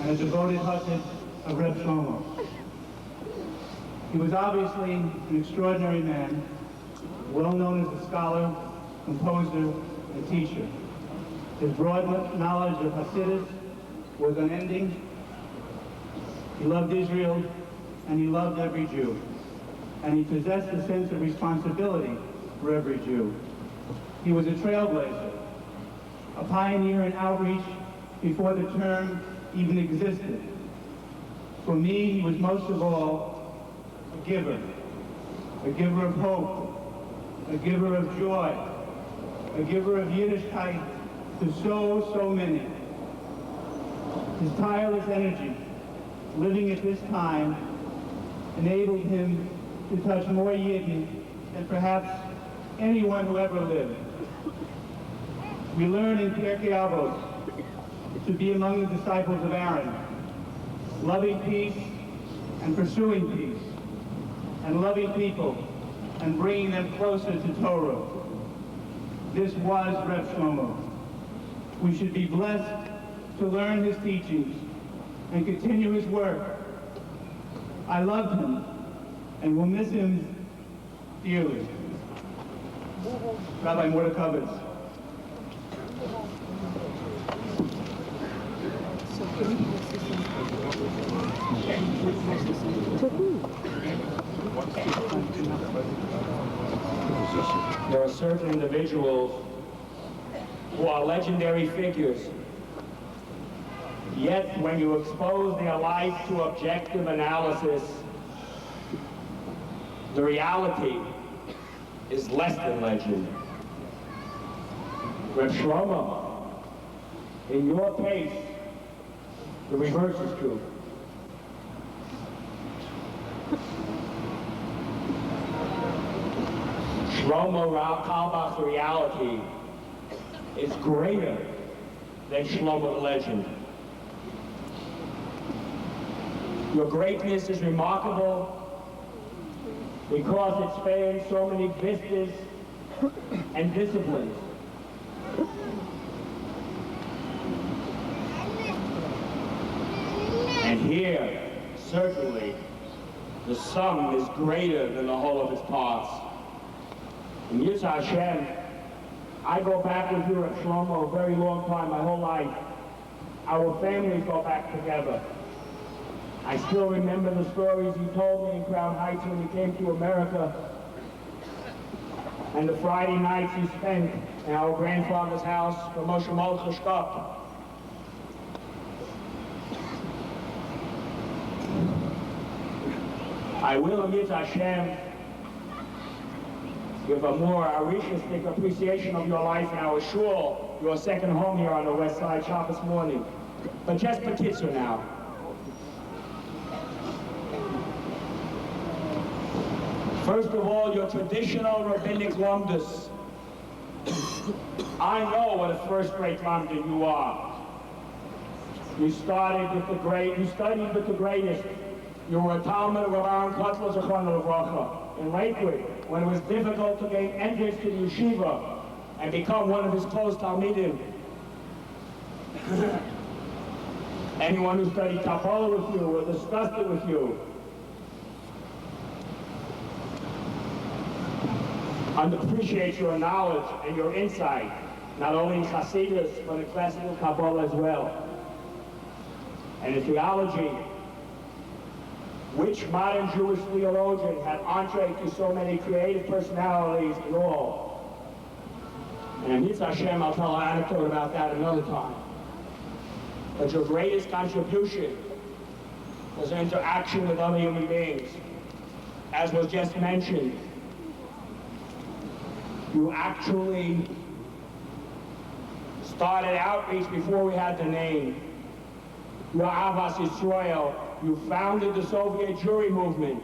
and a devoted husband of Rabbi Shlomo. He was obviously an extraordinary man, well known as a scholar, composer, and teacher. His broad knowledge of Hasidus was unending. He loved Israel, and he loved every Jew. And he possessed a sense of responsibility for every Jew. He was a trailblazer, a pioneer in outreach before the term even existed. For me, he was most of all a giver of hope, a giver of joy, a giver of Yiddishkeit to so many. His tireless energy, living at this time, enabled him to touch more Yidden than perhaps anyone who ever lived. We learn in Pirkei Avot to be among the disciples of Aaron, loving peace and pursuing peace, and loving people and bringing them closer to Torah. This was Reb Shlomo. We should be blessed to learn his teachings and continue his work. I loved him and will miss him dearly. Rabbi Mordechovitz. There are certain individuals who are legendary figures, yet when you expose their life to objective analysis, the reality is less than legend. Reb Shlomo, in your case, the reverse is true. Shlomo Carlebach's reality is greater than Shlomo the legend. Your greatness is remarkable because it spans so many vistas and disciplines. And here, certainly, the sum is greater than the whole of its parts. In Yitzhak Hashem, I go back with you at Shlomo a very long time, my whole life. Our families go back together. I still remember the stories you told me in Crown Heights when you came to America, and the Friday nights you spent in our grandfather's house for Moshe Malchus Cup. I will, in Yitzhak Hashem, give a more arishistic appreciation of your life in our shul, your second home here on the west side, Shabbos morning. But just Petitzer now. First of all, your traditional rabbinic lumdus. I know what a first-rate lamdan you are. You studied with the greatest. You were a Talmud of Aaron Kotler Zechron Levracha in Lakewood when it was difficult to gain entrance to the yeshiva and become one of his close Talmidim. Anyone who studied Kabbalah with you or discussed it with you appreciates your knowledge and your insight, not only in Hasidus, but in classical Kabbalah as well. And in theology, which modern Jewish theologian had entree to so many creative personalities and all? And in Yitzhak Hashem, I'll tell an anecdote about that another time. But your greatest contribution was interaction with other human beings. As was just mentioned, you actually started outreach before we had the name. Your Avas Yisrael, you founded the Soviet Jewry movement,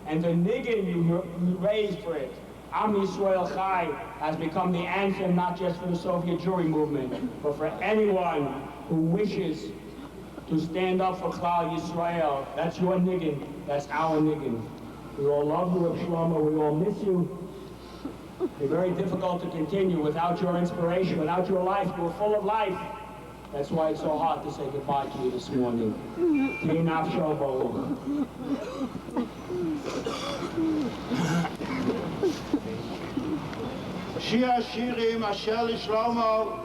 and the niggin you raised for it, Am Yisrael Chai, has become the anthem not just for the Soviet Jewry movement, but for anyone who wishes to stand up for Klal Yisrael. That's your niggin, that's our niggin. We all love you, Rabbi Shlomo, we all miss you. It'd be very difficult to continue without your inspiration, without your life. You were full of life. That's why it's so hard to say goodbye to you this morning. Tinaf Shobo. Shia Shirim Asher Shlomo.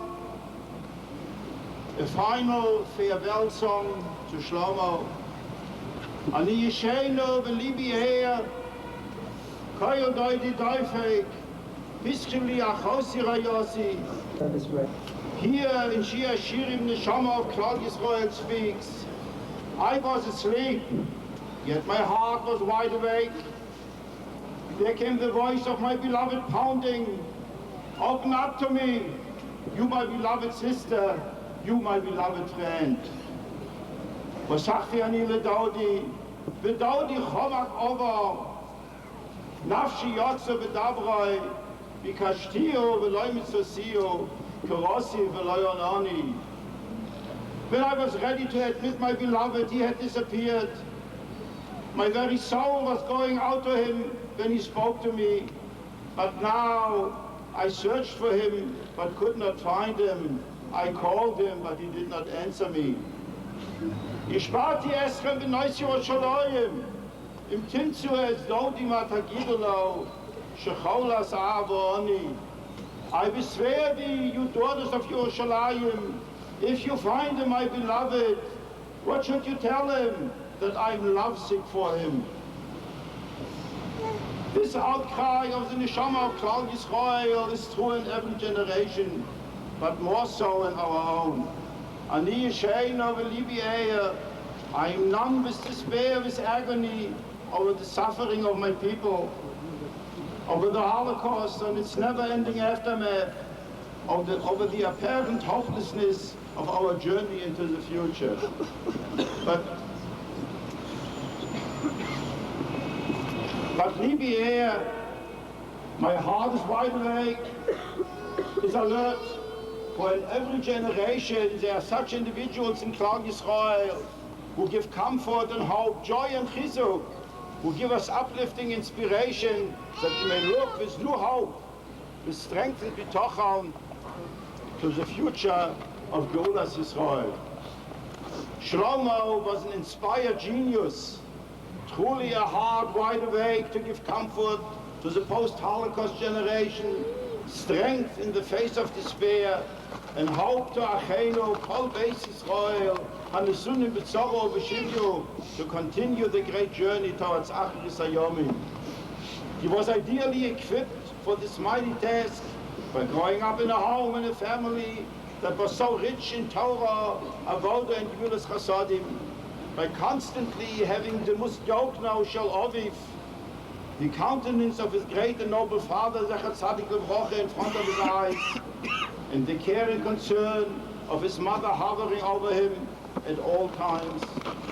A final farewell song to Shlomo. Ani Yisheno v'libi her. Koyo doidi doifek. Bischili achosi rayosi. Here in Shia Shirim, the Shama of Klal Yisrael speaks. I was asleep, yet my heart was wide awake. There came the voice of my beloved pounding. Open up to me, you my beloved sister, you my beloved friend. V'sachti ani ledaudi, v'daudi chomak over. Nafshi yotze v'dabroi, v'kashtio v'loi mitzosio, Karossi v'loyonani. When I was ready to admit my beloved, he had disappeared. My very soul was going out to him when he spoke to me. But now I searched for him, but could not find him. I called him, but he did not answer me. Ishpati eschem b'nois Yerushalayim. Im Timtzu es dodi matagidulo, shecholas avoni. I swear thee, you daughters of Yerushalayim, if you find him, my beloved, what should you tell him? That I'm lovesick for him. This outcry of the Neshama of Klal Yisrael is true in every generation, but more so in our own. Ani Yisheinu v'libi eher. I am numb with despair, with agony over the suffering of my people, over the Holocaust and its never-ending aftermath, over the apparent hopelessness of our journey into the future. But Libi here, my heart is wide awake, is alert, for in every generation there are such individuals in Klal Yisrael who give comfort and hope, joy and chizuk, who give us uplifting inspiration that we may look with new hope, with strength and bitochon to the future of Geulas Yisrael. Shlomo was an inspired genius, truly a heart wide awake to give comfort to the post-Holocaust generation, strength in the face of despair, and hope to Achenu, Kol Beis Yisrael, Hanesunim B'tzoro V'Shivyu, to continue the great journey towards Achris Hayomim. He was ideally equipped for this mighty task by growing up in a home and a family that was so rich in Torah, Avodah, and Gvulas Chasadim, by constantly having the Musjokno Shel Oviv, the countenance of his great and noble father, Zecher Tzadik Levrocha, in front of his eyes, and the care and concern of his mother hovering over him at all times,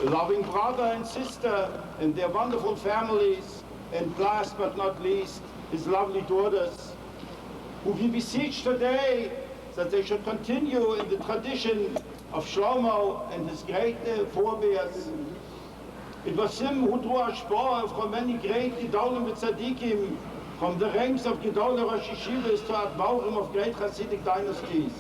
a loving brother and sister and their wonderful families, and last but not least, his lovely daughters, who we beseech today that they should continue in the tradition of Shlomo and his great forebears. It was him who drew a spore from many great Gedolim and Tzadikim, from the ranks of Gedolei Rosh Yeshivas to Admorim of great Hasidic dynasties.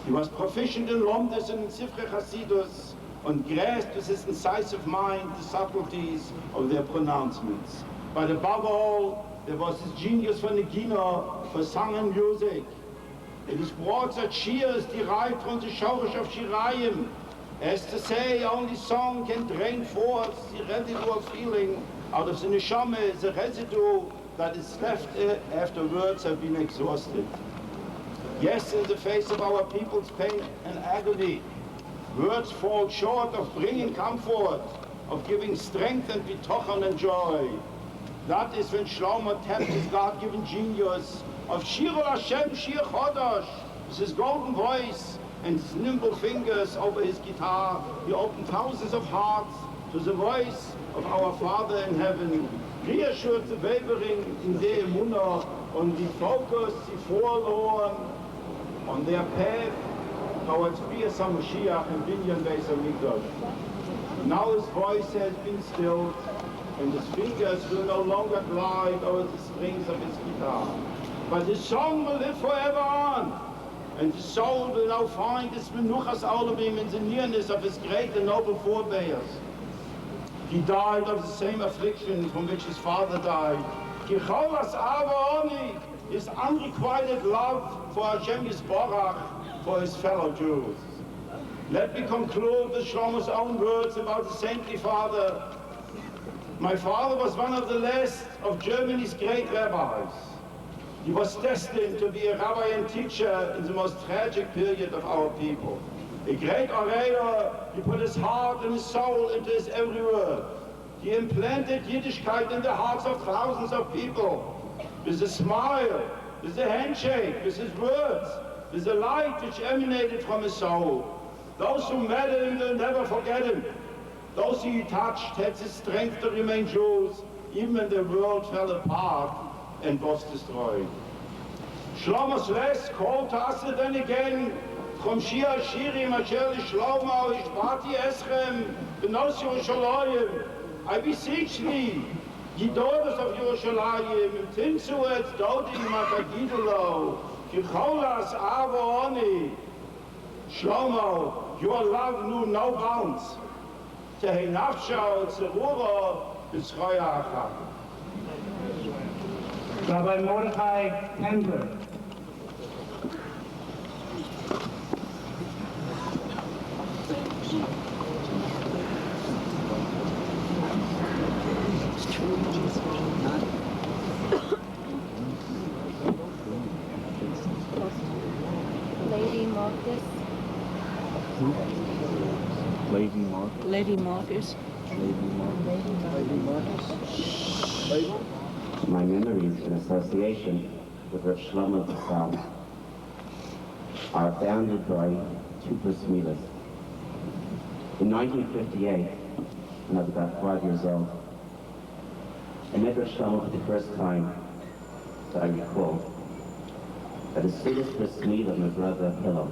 He was proficient in Lomdes and in Sifrei Hasidus, and grasped with his incisive mind the subtleties of their pronouncements. But above all, there was his genius for Negina, for song and music. It is brought that Shir is derived from the Shorish of Shirayim. As to say, only song can drain forth the residue of feeling out of the neshama, the residue that is left after words have been exhausted. Yes, in the face of our people's pain and agony, words fall short of bringing comfort, of giving strength and bitochon and joy. That is when Shlomo tapped his God-given genius of Shiru Hashem Shir Chodosh, with his golden voice and his nimble fingers over his guitar. He opened thousands of hearts to the voice of our Father in heaven, reassured the wavering in their emunah, on the focus, the forlorn, on their path towards Bias HaMashiach and Binyan Beis HaMikdash. Now his voice has been stilled, and his fingers will no longer glide over the strings of his guitar. But his song will live forever on, and his soul will now find its menuchas olamim in the nearness of his great and noble forebears. He died of the same affliction from which his father died. Kicholas avoni, his unrequited love for Hashem Yisborach, for his fellow Jews. Let me conclude with Shlomo's own words about the saintly father. My father was one of the last of Germany's great rabbis. He was destined to be a rabbi and teacher in the most tragic period of our people. A great orator, he put his heart and his soul into his every word. He implanted Yiddishkeit in the hearts of thousands of people. With a smile, with a handshake, with his words, with the light which emanated from his soul. Those who met him will never forget him. Those he touched had the strength to remain Jews, even when the world fell apart and was destroyed. Shlomo's last call to us then again, from Shir Shirim Asher Shlomo Ishbati Eschem Benos Yerushalayim. I beseech thee, ye daughters of Yerushalayim, Timsu et Dodim Matagidulo, Kicholas Avoni. Shlomo, your love knew no bounds. Tehi Nafsha Tzerura B'Tzroya Achah. Rabbi Mordechai Hendler. Lady Marcus. Lady Marcus. Lady Marcus. Lady Marcus. My memories in association with Rav Shlomo Zatzal are bounded by two bris milas. In 1958, when I was about 5 years old, I met Rav Shlomo for the first time that I recall. At his biggest bris milah of my brother Hillel.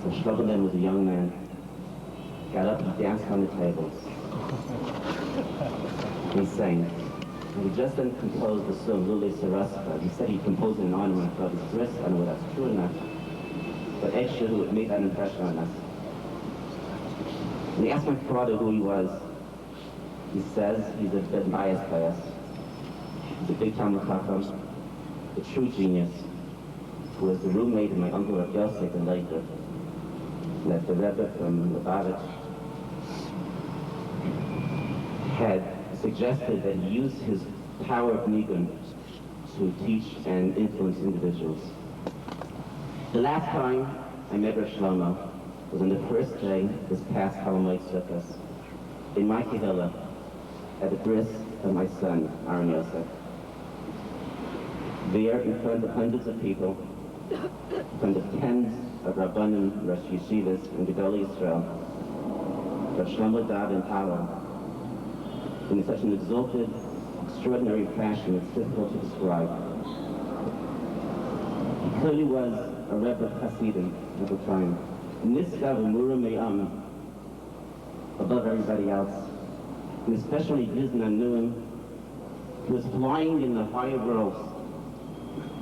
Rav Shlomo then was a young man, got up, he danced on the tables. He sang. And he just then composed the song, Lule Saraska. He said he composed it in honor of his wrist. I don't know whether that's true or not. But actually, it made that impression on us. And he asked my father who he was. He says he's a bit biased by us. He's a big Talmud Chacham, a true genius, who was the roommate of my uncle Rav Yosef and later, that the Rebbe from Lubavitch had suggested that he use his power of nigun to teach and influence individuals. The last time I met Rabbi Shlomo was on the first day this past Holomoid Sukkot in my Kehillah at the bris of my son, Aaron Yosef. There, in front of hundreds of people, in front of tens of Rabbanim, Rosh Yeshivas, and Gedolei Yisrael, Rabbi Shlomo Dav in Palo, in such an exalted, extraordinary fashion it's difficult to describe. He clearly was a Rebbe of Hasidim at the time. Niskav Umura Me'am, above everybody else, and especially Vizna knew him. He was flying in the higher worlds.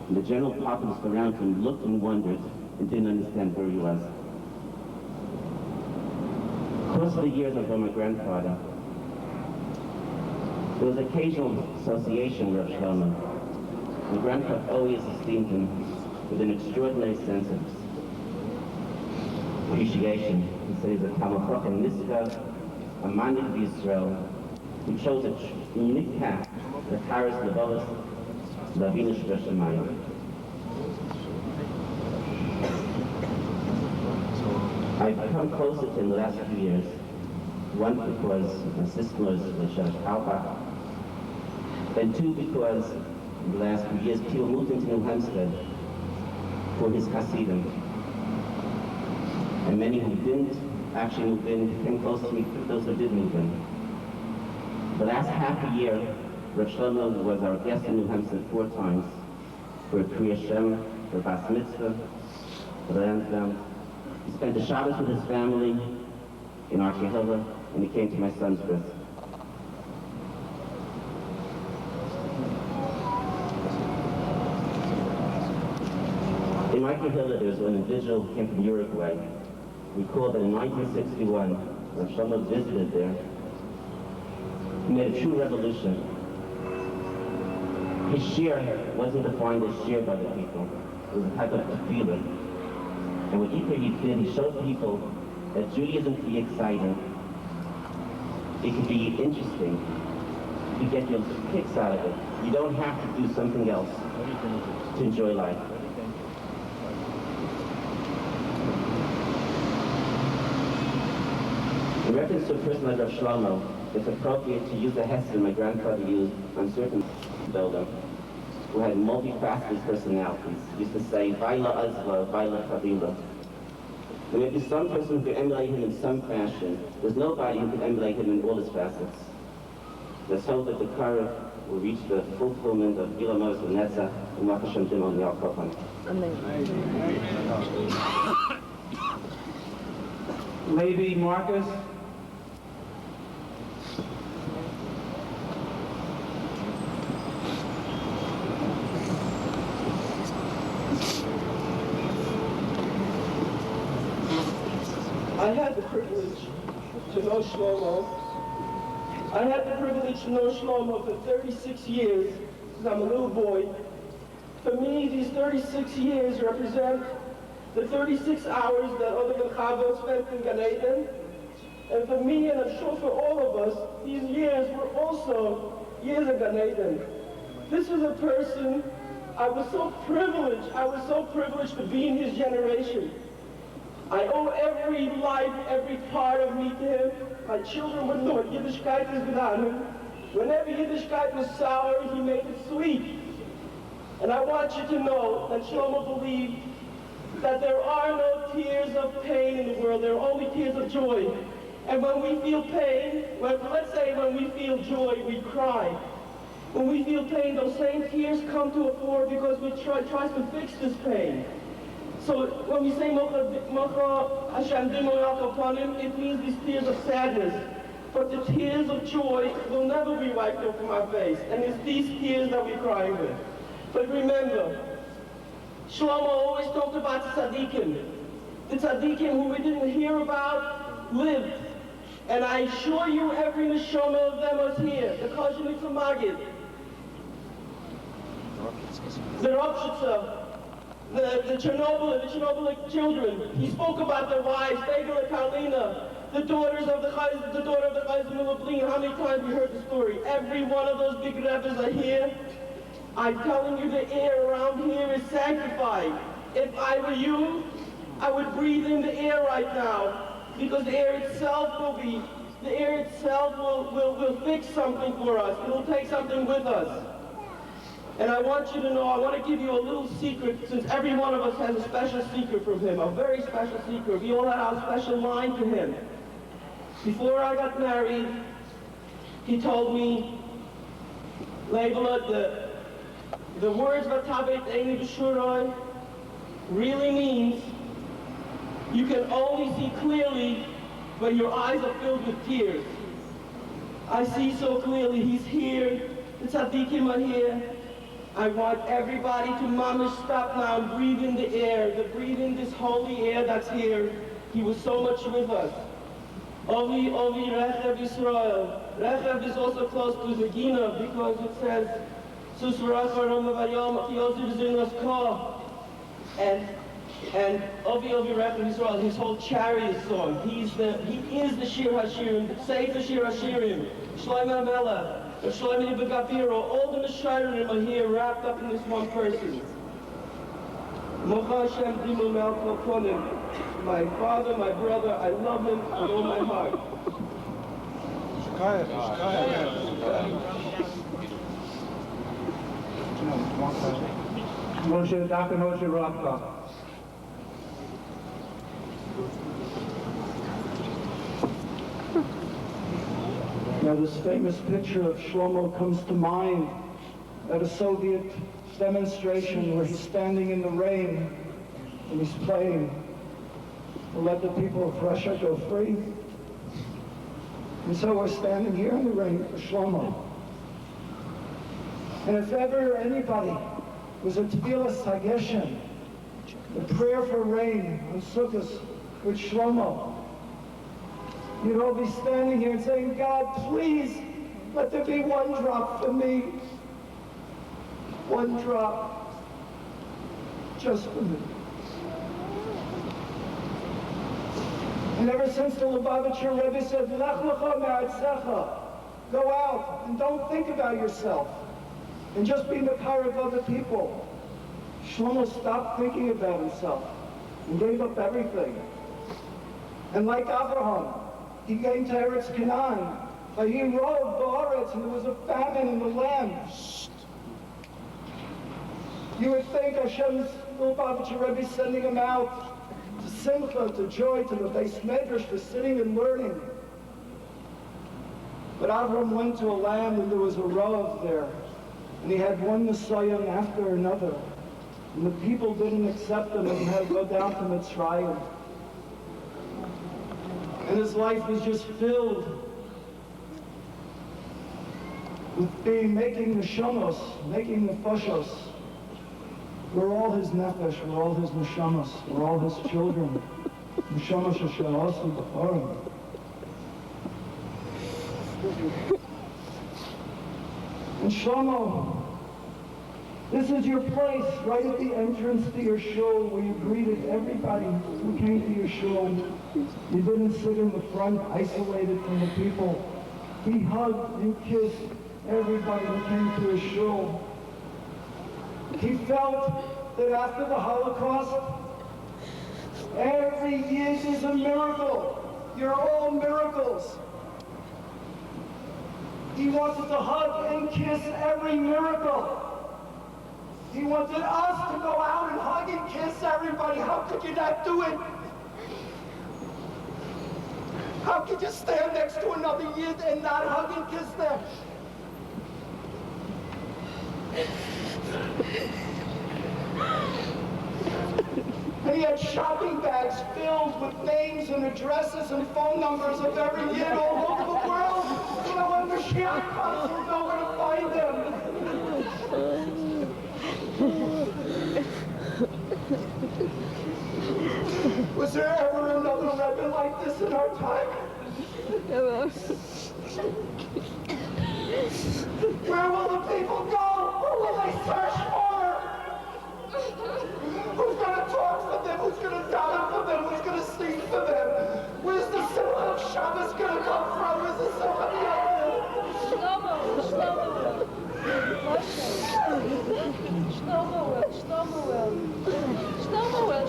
And the general populace around him looked and wondered and didn't understand where he was. Across the years I've known my grandfather, there was occasional association with Rabbi Shlomo. My grandfather always esteemed him with an extraordinary sense of appreciation. He said he's a Talmud Chacham Niskav, a man of Israel, who chose a unique path that carries the Levolos, Lavina Shveshamayim. I've become closer to him in the last few years. One, because my sister was Carlebach, and two, because in the last few years people moved into New Hampstead for his Hasidim. And many who didn't actually move in came close to me, those who did move in. The last half a year, Rabbi Shlomo was our guest in New Hampstead 4 times for a Kriya Shem, for Bas Mitzvah, for the Lansdowne. He spent the Shabbos with his family in our Kehillah, and he came to my son's bris. In my Kehillah, there was an individual who came from Uruguay. Recall that in 1961, when Shlomo visited there, he made a true revolution. His shir wasn't defined as shir by the people. It was a type of tefillah. And what he did, he showed people that Judaism can be exciting. It can be interesting. You can get your kicks out of it. You don't have to do something else to enjoy life. In reference to a person like Rabbi Shlomo, it's appropriate to use the hesed my grandfather used on certain builder who had multifaceted personalities. He used to say, Vaila Azla, Vaila Chavila. There may be some person who could emulate him in some fashion. There's nobody who could emulate him in all his facets. Let's hope that the Karah will reach the fulfillment of Gila Moses and Netzah and Makasham Dimon Yalkofan. Lady Marcus. I had the privilege to know Shlomo. I had the privilege to know Shlomo for 36 years, since I'm a little boy. For me, these 36 years represent the 36 hours that other than Chava spent in Gan Eden. And for me, and I'm sure for all of us, these years were also years of Gan Eden. This was a person, I was so privileged to be in his generation. I owe every life, every part of me to him. My children would know what Yiddishkeit is without him. Whenever Yiddishkeit was sour, he made it sweet. And I want you to know that Shlomo believed that there are no tears of pain in the world, there are only tears of joy. And when we feel pain, let's say when we feel joy, we cry. When we feel pain, those same tears come to a fore because we tries to fix this pain. So when we say Mocha Hashem Dimoyak upon him, it means these tears of sadness. But the tears of joy will never be wiped off from our face. And it's these tears that we cry with. But remember, Shlomo always talked about the tzaddikim. The tzaddikim who we didn't hear about lived. And I assure you, every neshama of them was here. The Koshenik from Magid, the Ropshitzer, the Chernobyl children. He spoke about their wives, Begel and Karlina, the daughter of the Chayz Milublin. How many times we heard the story? Every one of those big rebbes are here. I'm telling you, the air around here is sanctified. If I were you, I would breathe in the air right now, because the air itself will fix something for us. It will take something with us. And I want you to know, I want to give you a little secret, since every one of us has a special secret from him, a very special secret. We all had our special line to him. Before I got married, he told me, Leibela, the words Vatavet Eini B'Shuroi really means you can only see clearly when your eyes are filled with tears. I see so clearly. He's here. The tzaddikim are here. I want everybody to mamish stop now and breathe in the air, breathe in this holy air that's here. He was so much with us. Ovi, Ovi, Rechev Yisrael. Rechev is also close to the Gina because it says, and Ovi Ovi Rechev Yisrael, his whole chariot song. He is the Shir Hashirim, the Sefer Shir Hashirim, Shlomo Melech. Shlomo Begaviro, all the Meshayrim are here wrapped up in this one person. Mocha Hashem Dimu Melcho Konim. My father, my brother, I love him with all my heart. Dr. Moshe Rothbach. Now this famous picture of Shlomo comes to mind at a Soviet demonstration where he's standing in the rain and he's praying to let the people of Russia go free. And so we're standing here in the rain for Shlomo. And if ever anybody was a Tefillas Hageshem, the prayer for rain on Sukkot with Shlomo, you'd all be standing here and saying, God, please, let there be one drop for me. One drop, just for me. And ever since the Lubavitcher Rebbe said, Lech lecha me'artzecha, go out and don't think about yourself, and just be mekayeh of other people, Shlomo stopped thinking about himself and gave up everything. And like Abraham, he came to Eretz Canaan, but he rode Ba'aretz, and there was a famine in the land. You would think Hashem's Lubavitcher Rebbe sending him out to Simcha, to joy, to the Beis Medrash, for sitting and learning. But Abraham went to a land and there was a Rav there, and he had one Messiah after another. And the people didn't accept him, and he had to go down to Mitzrayim. And his life was just filled with making the shamos, making the fashos. We're all his nefesh, we're all his neshamos, we're all his children. Neshamos asher asu b'chorim. And Shlomo, this is your place, right at the entrance to your shul, where you greeted everybody who came to your shul. You didn't sit in the front, isolated from the people. He hugged, you kissed everybody who came to his shul. He felt that after the Holocaust, every Yid is a miracle. You're all miracles. He wanted to hug and kiss every miracle. He wanted us to go out and hug and kiss everybody. How could you not do it? How could you stand next to another Yid and not hug and kiss them? And he had shopping bags filled with names and addresses and phone numbers of every Yid all over the world. So that when Mashiach comes, we'll know where to find him. Was there ever another Rebbe like this in our time? Where will the people go? Who will they search for? Who's going to talk for them? Who's going to daven for them? Who's going to sing for them? Where's the Simcha of Shabbos going to come from? Where's the Simcha of Shlomo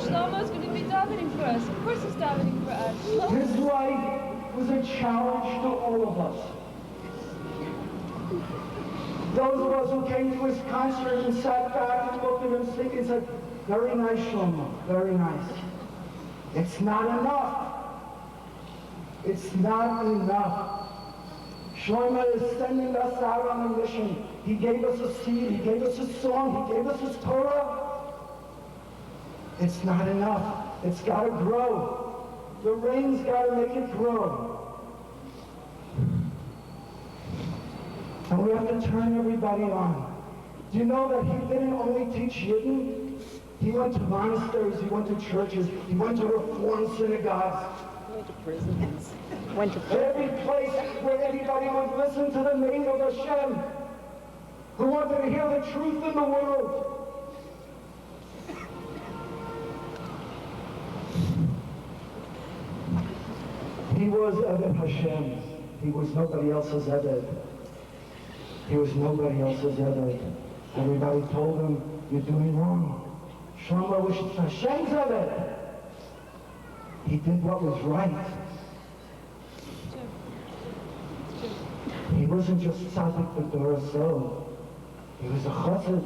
Shlomo's going to be davening for us. Of course he's davening for us. His life was a challenge to all of us. Those of us who came to his concert and sat back and looked at him sing and said, very nice, Shlomo, very nice. It's not enough. It's not enough. Shlomo is sending us out on a mission. He gave us a seed, he gave us a song, he gave us his Torah. It's not enough. It's got to grow. The rain's got to make it grow. And we have to turn everybody on. Do you know that he didn't only teach Yidden? He went to monasteries, he went to churches, he went to Reform synagogues. He went to prisons. Every place where anybody would listen to the name of Hashem, who wanted to hear the truth in the world. He was Eved Hashem. He was nobody else's Eved. He was nobody else's Eved. Everybody told him, you're doing wrong. Shlomo was Hashem's Eved. He did what was right. He wasn't just tzaddik b'dor so. He was a chassid.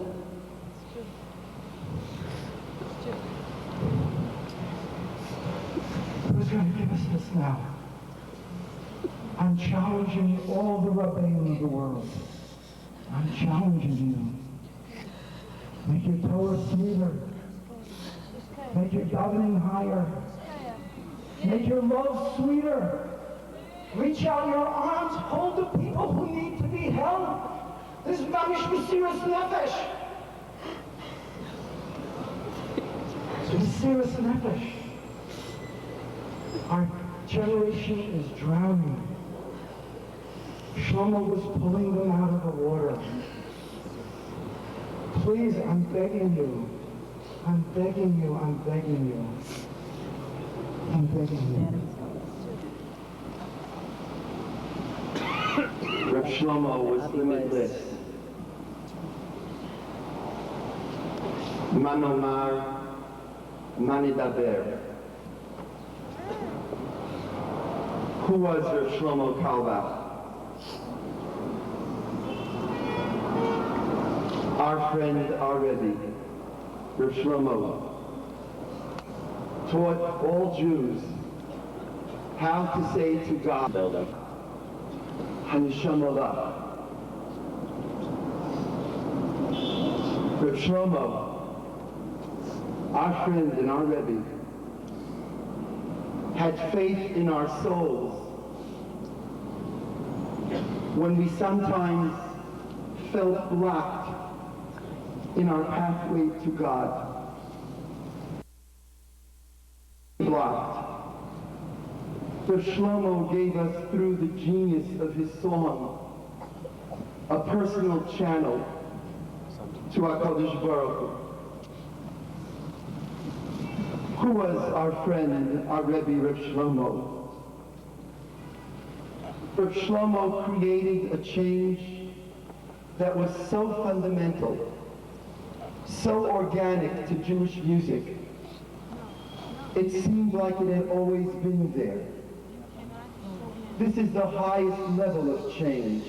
Who's going to give us this now? I'm challenging all the Rabbeim of the world. I'm challenging you. Make your Torah sweeter. Make your davening higher. Make your love sweeter. Reach out your arms. Hold the people who need to be held. This is mamish mesiras nefesh. Mesiras nefesh. Our generation is drowning. Shlomo was pulling them out of the water. Please, I'm begging you. I'm begging you. I'm begging you. I'm begging you. Rabbi Shlomo was limitless. Man omar, man idaber. Who was Rabbi Shlomo Carlebach? Our friend, our Rebbe, Rabbi Shlomo, taught all Jews how to say to God, Hanishama. Rabbi Shlomo, our friend and our Rebbe, had faith in our souls when we sometimes felt blocked in our pathway to God. Blocked. Rabbi Shlomo gave us, through the genius of his song, a personal channel to HaKadosh Baruch Hu. Who was our friend, our Rebbe, Rabbi Shlomo? Rabbi Shlomo created a change that was so fundamental, so organic to Jewish music. It seemed like it had always been there. This is the highest level of change.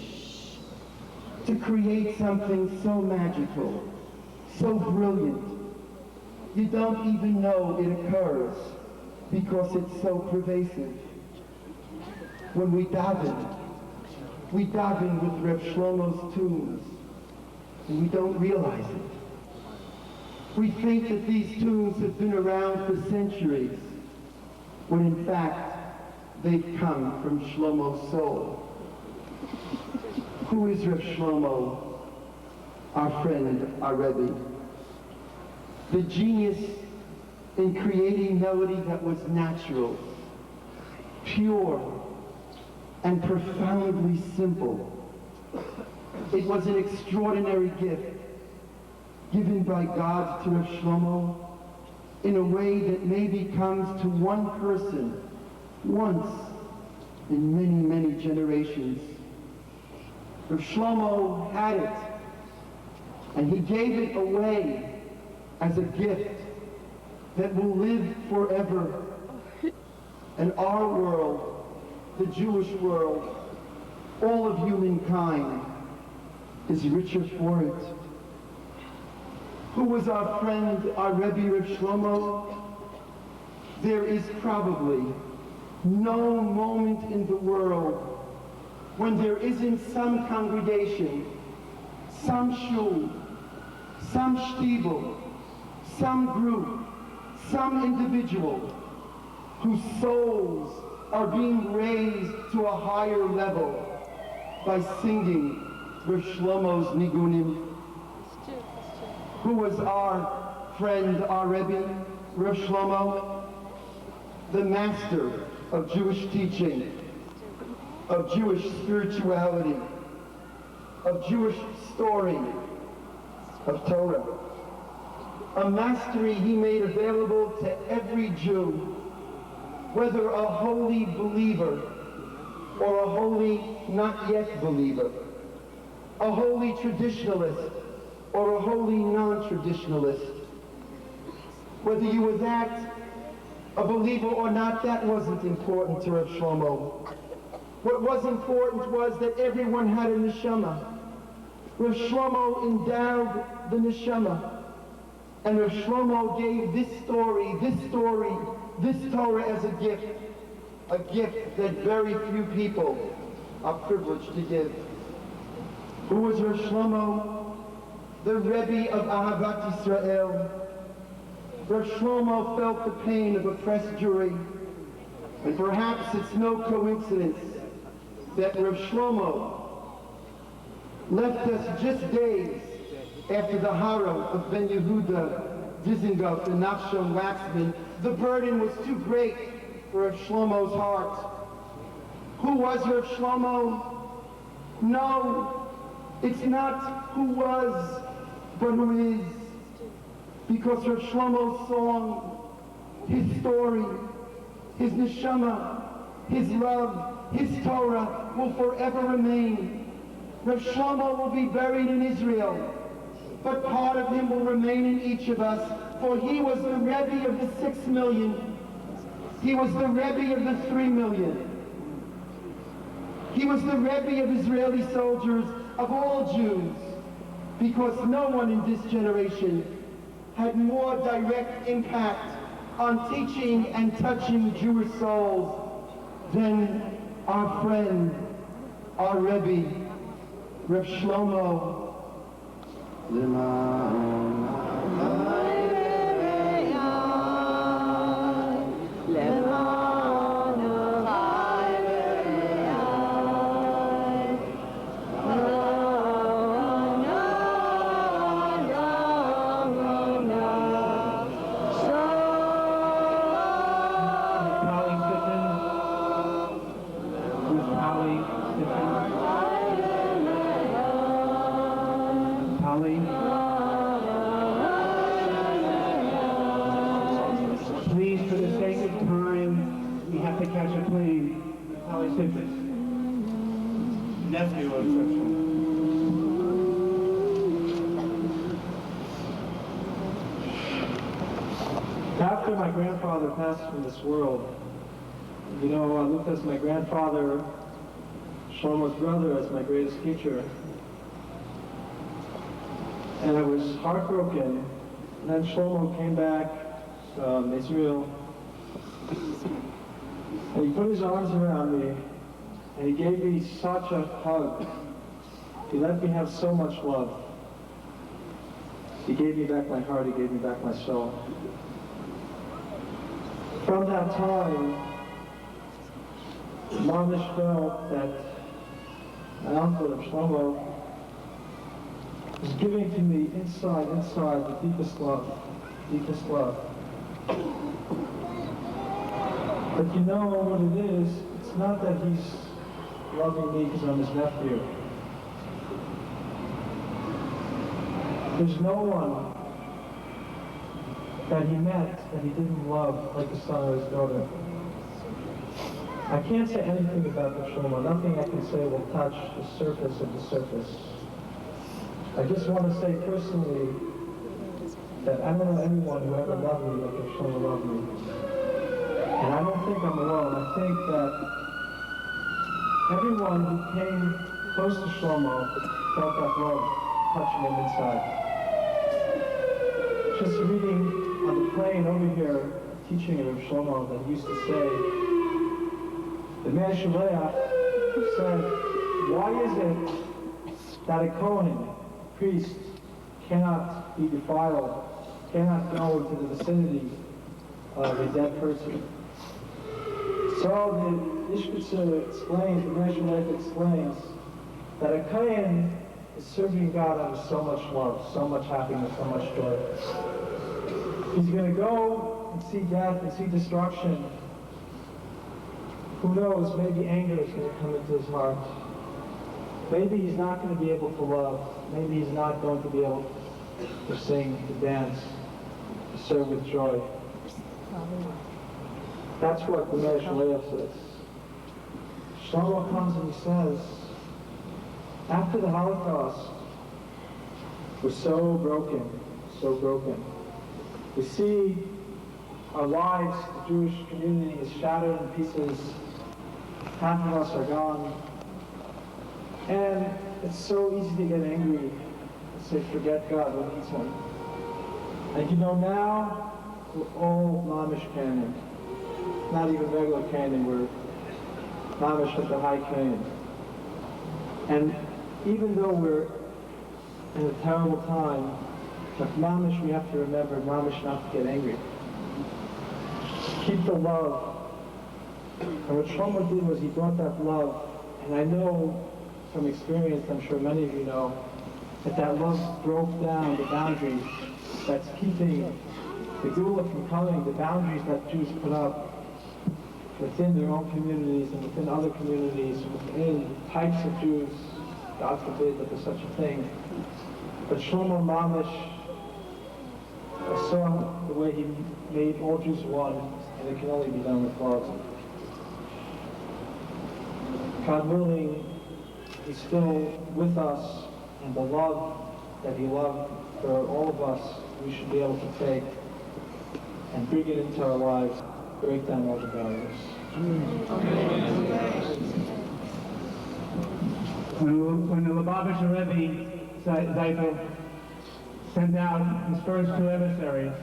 To create something so magical, so brilliant, you don't even know it occurs because it's so pervasive. When we daven with Rabbi Shlomo's tunes, and we don't realize it. We think that these tunes have been around for centuries, when in fact, they've come from Shlomo's soul. Who is Reb Shlomo? Our friend, our Rebbe. The genius in creating melody that was natural, pure, and profoundly simple. It was an extraordinary gift given by God to Reb Shlomo in a way that maybe comes to one person once in many, many generations. Reb Shlomo had it, and he gave it away as a gift that will live forever. And our world, the Jewish world, all of humankind is richer for it. Who was our friend, our Rebbe Reb Shlomo? There is probably no moment in the world when there isn't some congregation, some shul, some shtibel, some group, some individual whose souls are being raised to a higher level by singing Reb Shlomo's nigunim. Who was our friend, our Rebbe, Reb Shlomo? The master of Jewish teaching, of Jewish spirituality, of Jewish story, of Torah. A mastery he made available to every Jew, whether a holy believer or a holy not yet believer, a holy traditionalist or a holy non-traditionalist. Whether you were that, a believer or not, that wasn't important to Reb Shlomo. What was important was that everyone had a neshama. Reb Shlomo endowed the neshama. And Reb Shlomo gave this story, this Torah as a gift that very few people are privileged to give. Who was Reb Shlomo? The Rebbe of Ahavat Yisrael. Reb Shlomo felt the pain of oppressed Jewry, and perhaps it's no coincidence that Reb Shlomo left us just days after the Hara of Ben Yehuda, Dizengoff, and Nachshon Waxman. The burden was too great for Reb Shlomo's heart. Who was Reb Shlomo? No, it's not who was, but who is. Because Reb Shlomo's song, his story, his neshama, his love, his Torah will forever remain. Reb Shlomo will be buried in Israel, but part of him will remain in each of us, for he was the Rebbe of the 6 million. He was the Rebbe of the 3 million. He was the Rebbe of Israeli soldiers, of all Jews, because no one in this generation had more direct impact on teaching and touching Jewish souls than our friend, our Rebbe, Reb Shlomo. Please, for the sake of time, we have to catch a plane. Polly Citrus, nephew of Reb Shlomo. After my grandfather passed from this world, I looked at my grandfather, Shlomo's brother, as my greatest teacher. And I was heartbroken. And then Shlomo came back from Israel. And he put his arms around me, and he gave me such a hug. He let me have so much love. He gave me back my heart, he gave me back my soul. From that time, Mamish felt that my uncle, Rabbi Shlomo, was giving to me inside, the deepest love, deepest love. But you know what it is? It's not that he's loving me because I'm his nephew. There's no one that he met that he didn't love like the son of his daughter. I can't say anything about the Shlomo. Nothing I can say will touch the surface of the surface. I just want to say personally that I don't know anyone who ever loved me like the Shlomo loved me. And I don't think I'm alone. I think that everyone who came close to Shlomo felt that love touching him inside. Just reading on the plane over here, teaching of Shlomo, that he used to say, the man Shaleach said, why is it that a Kohen, priest, cannot be defiled, cannot go into the vicinity of a dead person? So the Ishbitzer explains, the man Shaleach explains, that a Kohen is serving God under so much love, so much happiness, so much joy. He's going to go and see death and see destruction. Who knows, maybe anger is going to come into his heart. Maybe he's not going to be able to love. Maybe he's not going to be able to sing, to dance, to serve with joy. That's what the Meir Shaleach says. Shlomo comes and he says, after the Holocaust, we're so broken, so broken. We see our lives, the Jewish community is shattered in pieces. Half of us are gone. And it's so easy to get angry and say, forget God, we need him. And you know, now we're all Mamish canon. Not even regular canon, we're Mamish with the high canon. And even though we're in a terrible time, but Mamish, we have to remember, Mamish not to get angry. Keep the love. And what Shlomo did was he brought that love, and I know from experience, I'm sure many of you know, that love broke down the boundaries that's keeping the Geulah from coming, the boundaries that Jews put up within their own communities and within other communities, within types of Jews. God forbid that there's such a thing. But Shlomo Mamish, I saw the way he made all Jews one, and it can only be done with love. God willing, he's still with us, and the love that he loved for all of us, we should be able to take and bring it into our lives, break down all the barriers. When the Lubavitcher Rebbe Zeitel sent out his first two emissaries,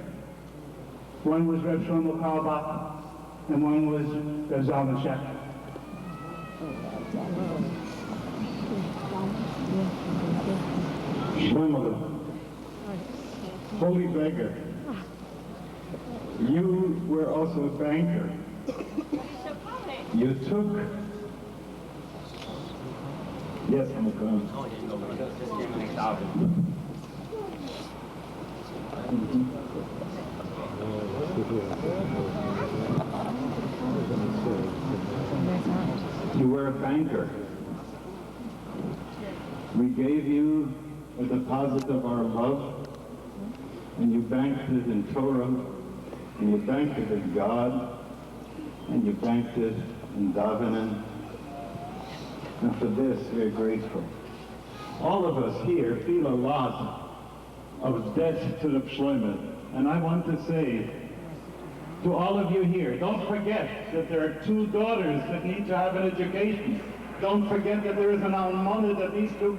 one was Reb Shlomo Carlebach, and one was Reb Zalman Schachter. Shlomo, holy beggar, you were also a banker. You took... Yes, I'm going. You were a banker. We gave you a deposit of our love, and you banked it in Torah, and you banked it in God, and you banked it in davening. And for this, we're grateful. All of us here feel a lot of debt to the Shlomo, and I want to say to all of you here, don't forget that there are two daughters that need to have an education. Don't forget that there is an almana that needs to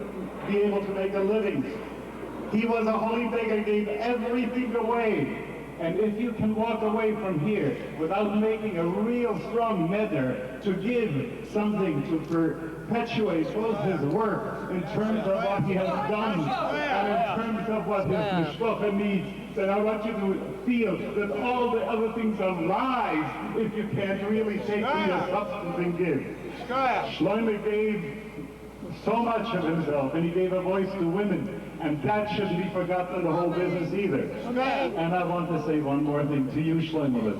be able to make a living. He was a holy beggar, gave everything away. And if you can walk away from here without making a real strong neder to give something to perpetuate both his work in terms of what he has done and in terms regardless of what his mishpacha needs, then I want you to feel that all the other things are lies if you can't really take to your substance and give. Shlomo gave so much of himself, and he gave a voice to women, and that shouldn't be forgotten in the whole business either. And I want to say one more thing to you, Shlomo.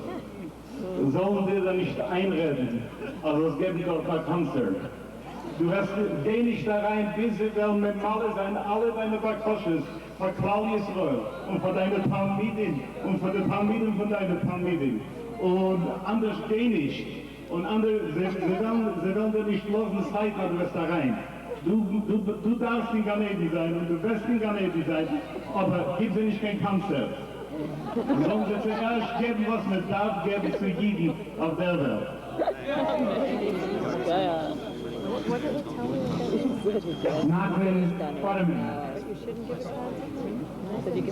Sollen dir da nicht einreden, also es gibt doch ein Kanzer. Du wirst, geh nicht da rein, bis sie werden mit Malle sein, alle deine Bakosches, von Klal Yisrael und von deiner Talmidin und von der Talmidin von deiner Talmidin. Und anders geh nicht. Und andere, sie werden dir nicht losen Zeit, aber du wirst da rein. Du darfst in Ganedi sein und du wirst in Ganedi sein, aber gib sie nicht kein Kanzer. Sollen sie zuerst geben, was man darf, geben zu Jiden auf der Welt. What did he tell me? Nachwin Parmen. You shouldn't give a contact. Said you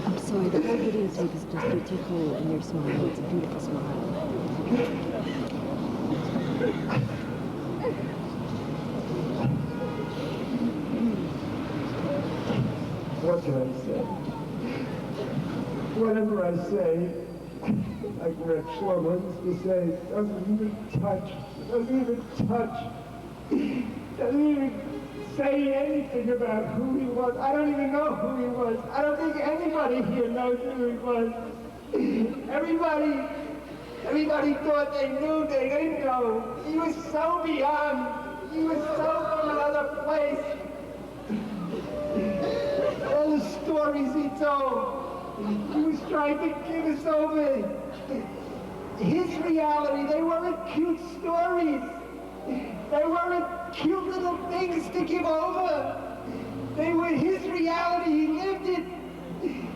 I'm sorry, the whole videotape is just your tickle and your smile. It's a beautiful smile. What can I say? Whatever I say, like Rabbi Shlomo used to say, doesn't even touch, doesn't even say anything about who he was. I don't even know who he was. I don't think anybody here knows who he was. Everybody thought they knew, they didn't know. He was so beyond. He was so from another place. All the stories he told, he was trying to give us over his reality. They weren't cute stories. They weren't cute little things to give over. They were his reality. He lived it.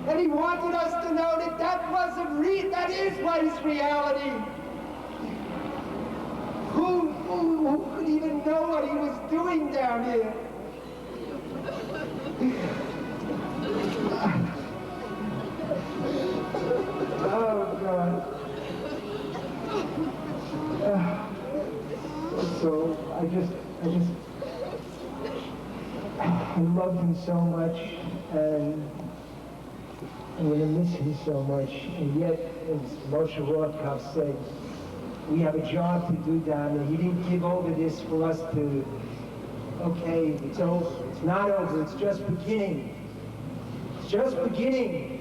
And he wanted us to know that that wasn't that is what his reality. Who could even know what he was doing down here? Oh, God. So I loved him so much, and I'm going to miss him so much. And yet, as Moshe Rothkopf said, we have a job to do down there. He didn't give over this for us to, okay, it's over. It's not over. It's just beginning. It's just beginning.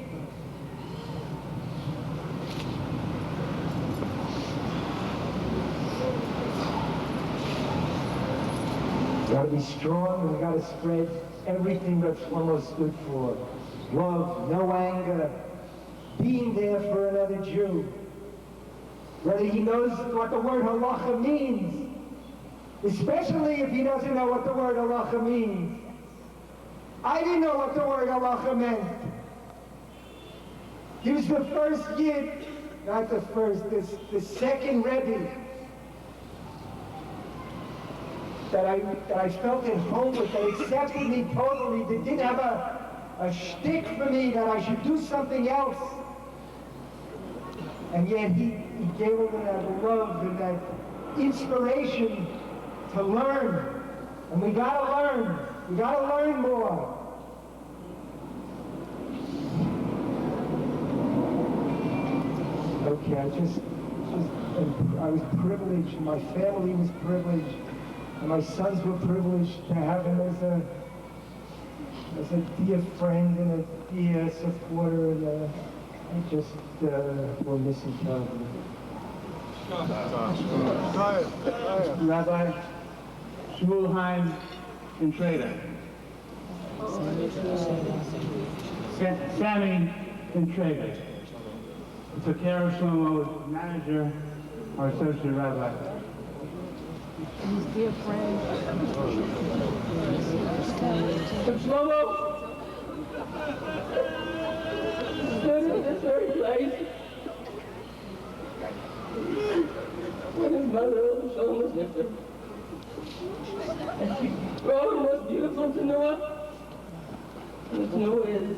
We got to be strong, and we got to spread everything that Shlomo stood for. Love, no anger, being there for another Jew. Whether he knows what the word halacha means, especially if he doesn't know what the word halacha means. I didn't know what the word halacha meant. He was the first Yid, not the first, the second Rebbe that I felt at home with, that accepted me totally, that didn't have a shtick for me, that I should do something else. And yet he gave me that love and that inspiration to learn. And we gotta learn. We gotta learn more. Okay, I was privileged, my family was privileged, and my sons were privileged to have him as a dear friend and a dear supporter, and I just will miss him terribly. Rabbi Shmuelheim and Trader. Sammy and Trader. Took care of Shlomo's manager, our associate rabbi. His dear friend. Shlomo! Stood in this very place when his mother, Shlomo's sister, and she We're the most beautiful Tanua. And the Tanua is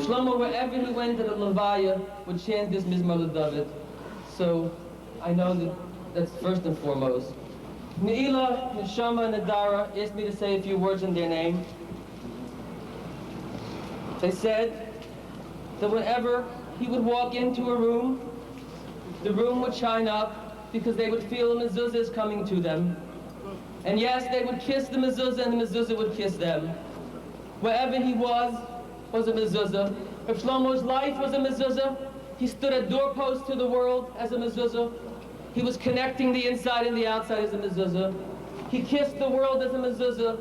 Shlomo, wherever he went to the Levaya, would chant this Mizmor David. So I know that that's first and foremost. Ne'ilah, Neshama, and Nadara asked me to say a few words in their name. They said that whenever he would walk into a room, the room would shine up because they would feel the mezuzah is coming to them. And yes, they would kiss the mezuzah and the mezuzah would kiss them. Wherever he was a mezuzah. If Shlomo's life was a mezuzah, he stood at doorposts to the world as a mezuzah. He was connecting the inside and the outside as a mezuzah. He kissed the world as a mezuzah.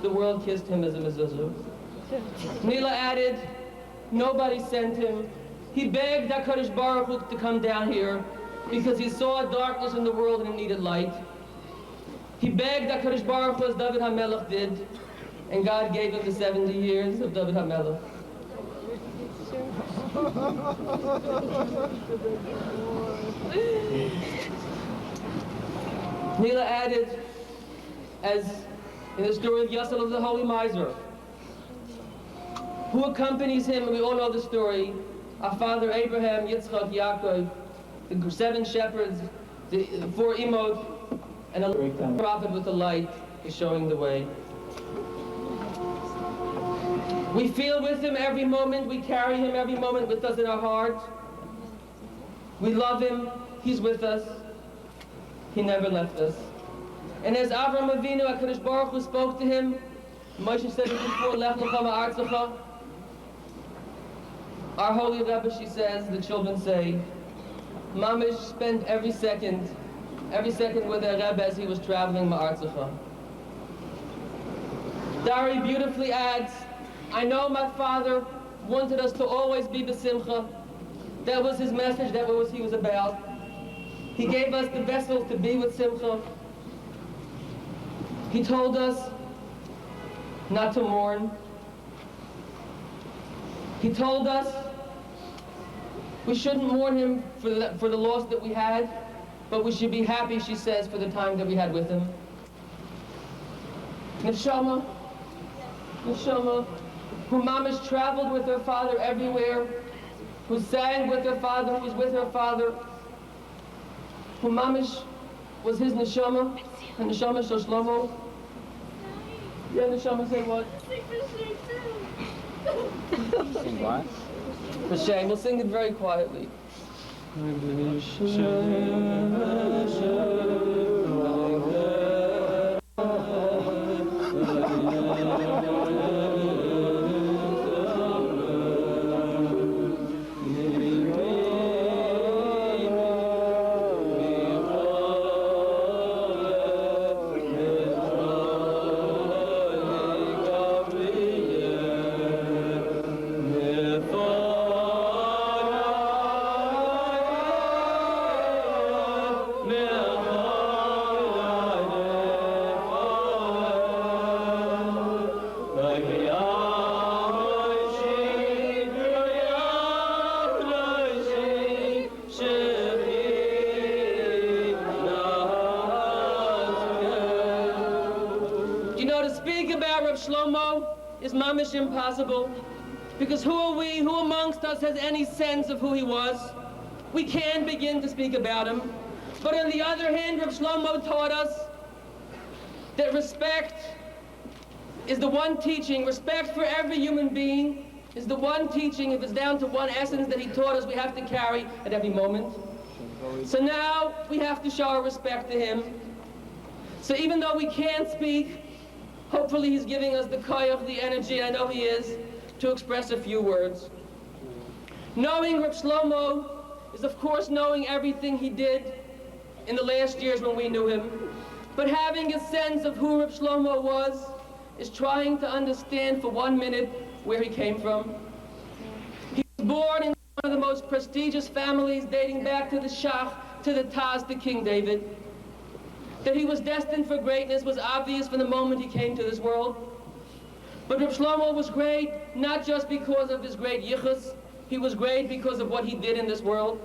The world kissed him as a mezuzah. Nila added, nobody sent him. He begged HaKadosh Baruch Hu to come down here because he saw darkness in the world and it needed light. He begged HaKadosh Baruch Hu as David HaMelech did, and God gave him the 70 years of David HaMelech. Nila added, as in the story of Yosel of the Holy Miser, who accompanies him, and we all know the story, our father Abraham, Yitzchak, Yaakov, the 7 shepherds, the 4 imot, and a prophet with the light is showing the way. We feel with him every moment, we carry him every moment with us in our heart. We love him, he's with us, he never left us. And as Avram Avinu, HaKadosh Baruch Hu spoke to him, Moshe said it before, Lech Lecha Ma'artzecha. Our holy Rebbe, she says, the children say, Mamish spent every second with their Rebbe as he was traveling Ma'artzecha. Dari beautifully adds, I know my father wanted us to always be besimcha. That was his message, that was what he was about. He gave us the vessels to be with simcha. He told us not to mourn. He told us we shouldn't mourn him for the loss that we had, but we should be happy, she says, for the time that we had with him. Neshama, who mamish traveled with her father everywhere, who sang with her father, who was with her father, who mamish was his neshama, and neshama shel Shlomo. Yeah, neshama, say what? Sing what? For shame, we'll sing it very quietly. Shlomo is mamish impossible, because who are we, who amongst us has any sense of who he was? We can begin to speak about him. But on the other hand, Rabbi Shlomo taught us that respect is the one teaching, respect for every human being is the one teaching, if it's down to one essence that he taught us, we have to carry at every moment. So now we have to show our respect to him. So even though we can't speak, hopefully he's giving us the koyach, the energy, I know he is, to express a few words. Knowing Rabbi Shlomo is of course knowing everything he did in the last years when we knew him. But having a sense of who Rabbi Shlomo was is trying to understand for 1 minute where he came from. He was born in one of the most prestigious families dating back to the Shach, to the Taz, to King David. That he was destined for greatness was obvious from the moment he came to this world. But Rabbi Shlomo was great not just because of his great yichus, he was great because of what he did in this world.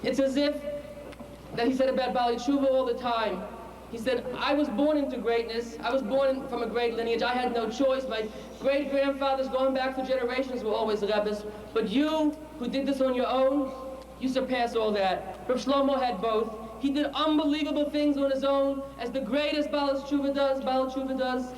It's as if that he said about Bali Tshuva all the time. He said, I was born into greatness. I was born from a great lineage. I had no choice. My great-grandfathers going back for generations were always Rebbes. But you, who did this on your own, you surpass all that. Rabbi Shlomo had both. He did unbelievable things on his own, as the greatest Baal Tshuva does.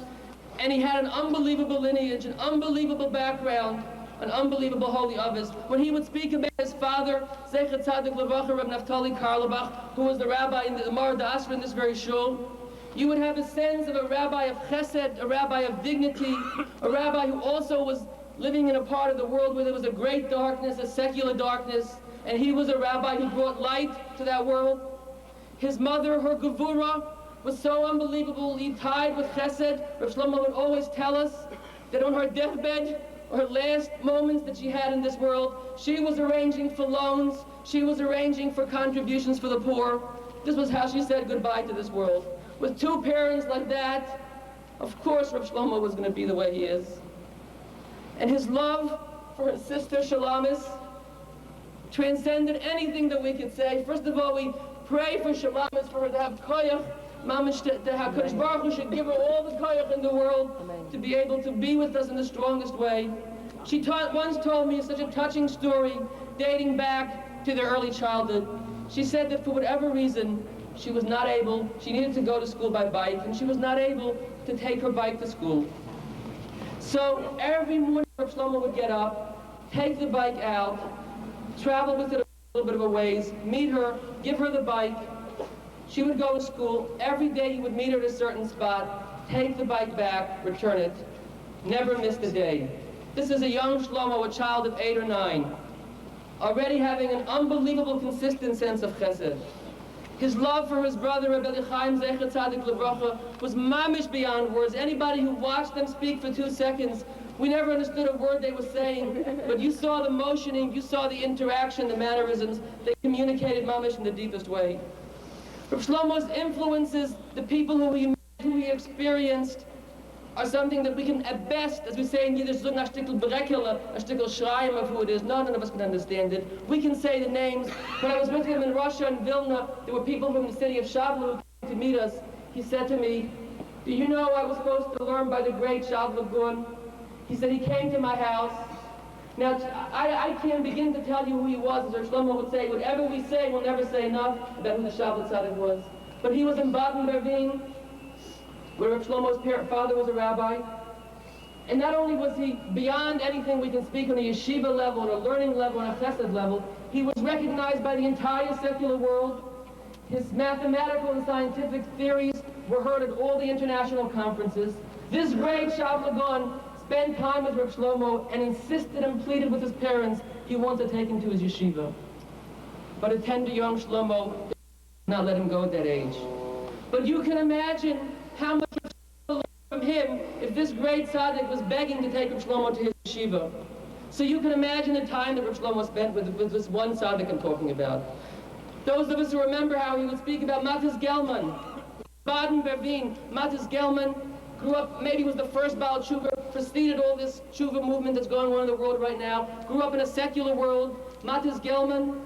And he had an unbelievable lineage, an unbelievable background, an unbelievable holy others. When he would speak about his father, Zecher Tzadik Levacha, Reb Naftali Carlebach, who was the rabbi in the Mar D'Asra in this very shul, you would have a sense of a rabbi of chesed, a rabbi of dignity, a rabbi who also was living in a part of the world where there was a great darkness, a secular darkness, and he was a rabbi who brought light to that world. His mother, her gevura, was so unbelievably tied with chesed. Reb Shlomo would always tell us that on her deathbed, her last moments that she had in this world, she was arranging for loans, she was arranging for contributions for the poor. This was how she said goodbye to this world. With two parents like that, of course Reb Shlomo was going to be the way he is. And his love for his sister Shalamis transcended anything that we could say. First of all, we pray for Shalamis, for her to have koyach, mamish, to have Kadosh Baruch Hu should give her all the koyach in the world to be able to be with us in the strongest way. She once told me such a touching story dating back to their early childhood. She said that for whatever reason, she needed to go to school by bike, and she was not able to take her bike to school. So every morning, Reb Shlomo would get up, take the bike out, travel with it a little bit of a ways, meet her, give her the bike. She would go to school. Every day he would meet her at a certain spot, take the bike back, return it. Never missed a day. This is a young Shlomo, a child of 8 or 9, already having an unbelievable consistent sense of chesed. His love for his brother, Rabbi Chaim Zecher Tzadik Levracha, was mamish beyond words. Anybody who watched them speak for 2 seconds, we never understood a word they were saying, but you saw the motioning, you saw the interaction, the mannerisms. They communicated mamish in the deepest way. Rabbi Shlomo's influences, the people who he experienced, are something that we can, at best, as we say in Yiddish, a shtickl berekele, a shtickl schreim of who it is. None of us can understand it. We can say the names. When I was with him in Russia and Vilna, there were people from the city of Shavlu who came to meet us. He said to me, do you know I was supposed to learn by the great Shavlu Gun? He said he came to my house. Now, I can't begin to tell you who he was. As Rabbi Shlomo would say, whatever we say, we'll never say enough about who the Shavlu Tzaddik was. But he was in Baden-Berlin, where Rabbi Shlomo's father was a rabbi. And not only was he beyond anything we can speak on a yeshiva level, on a learning level, on a chesed level, he was recognized by the entire secular world. His mathematical and scientific theories were heard at all the international conferences. This great Shavlu Gun spent time with Rabbi Shlomo and insisted and pleaded with his parents he wanted to take him to his yeshiva. But a tender young Shlomo did not let him go at that age. But you can imagine how much from him if this great tzaddik was begging to take Rabbi Shlomo to his yeshiva. So you can imagine the time that Rabbi Shlomo spent with this one tzaddik I'm talking about. Those of us who remember how he would speak about Matis Gelman, Baden-Berlin. Matis Gelman grew up, maybe was the first Baal Tshuva, preceded all this Tshuva movement that's going on in the world right now, grew up in a secular world. Matis Gelman,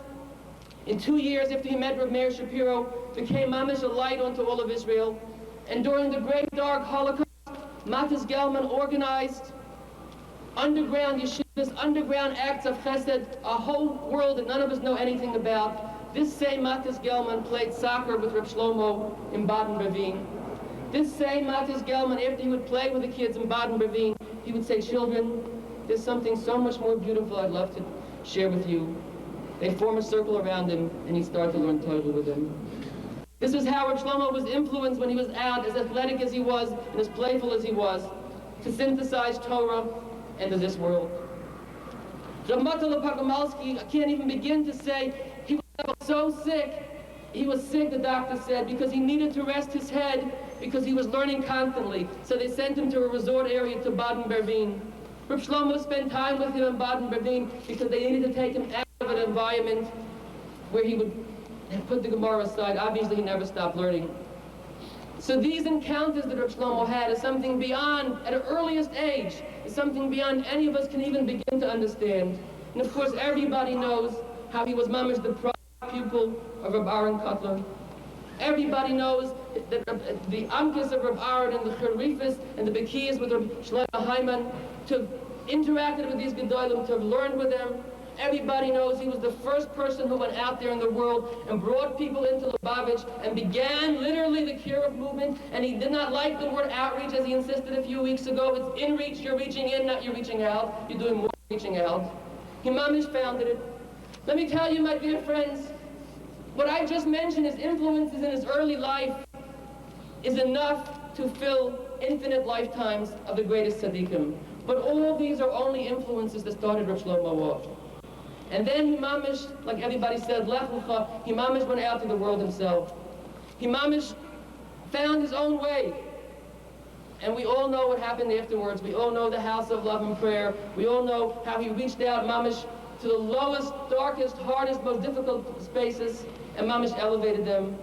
in 2 years after he met Rav Meir Shapiro, became mamish a light onto all of Israel. And during the great dark Holocaust, Matis Gelman organized underground yeshivas, underground acts of chesed, a whole world that none of us know anything about. This same Matis Gelman played soccer with Rabbi Shlomo in Baden-Ravine. This same Matis Gelman, after he would play with the kids in Baden-Ravine, he would say, children, there's something so much more beautiful I'd love to share with you. They'd form a circle around him, and he'd start to learn Torah with them. This is how Rabbi Shlomo was influenced when he was out, as athletic as he was, and as playful as he was, to synthesize Torah into this world. Rabbi Matala Pagomalski, I can't even begin to say, he was so sick. He was sick, the doctor said, because he needed to rest his head, because he was learning constantly. So they sent him to a resort area to Baden-Ravine. Rabbi Shlomo spent time with him in Baden-Ravine because they needed to take him out of an environment where he would put the Gemara aside. Obviously, he never stopped learning. So these encounters that Rabbi Shlomo had is something beyond, at an earliest age, is something beyond any of us can even begin to understand. And of course, everybody knows how he was mamish the pupil of Rabbi Aaron Kotler. Everybody knows that the Amkis of Rabbi Aaron and the Cherifis and the Bekiyas with Rabbi Shlomo Hyman, to have interacted with these Gedolim, to have learned with them. Everybody knows he was the first person who went out there in the world and brought people into Lubavitch and began literally the Kiruv movement, and he did not like the word outreach, as he insisted a few weeks ago. It's in reach, you're reaching in, not you're reaching out. You're doing more reaching out. He mamish founded it. Let me tell you, my dear friends, what I just mentioned, his influences in his early life, is enough to fill infinite lifetimes of the greatest tzaddikim. But all these are only influences that started Rabbi Shlomo off. And then he mamish, like everybody said, Lech Lecha, he mamish went out to the world himself. He mamish found his own way. And we all know what happened afterwards. We all know the house of love and prayer. We all know how he reached out, mamish, to the lowest, darkest, hardest, most difficult spaces, and mamish elevated them.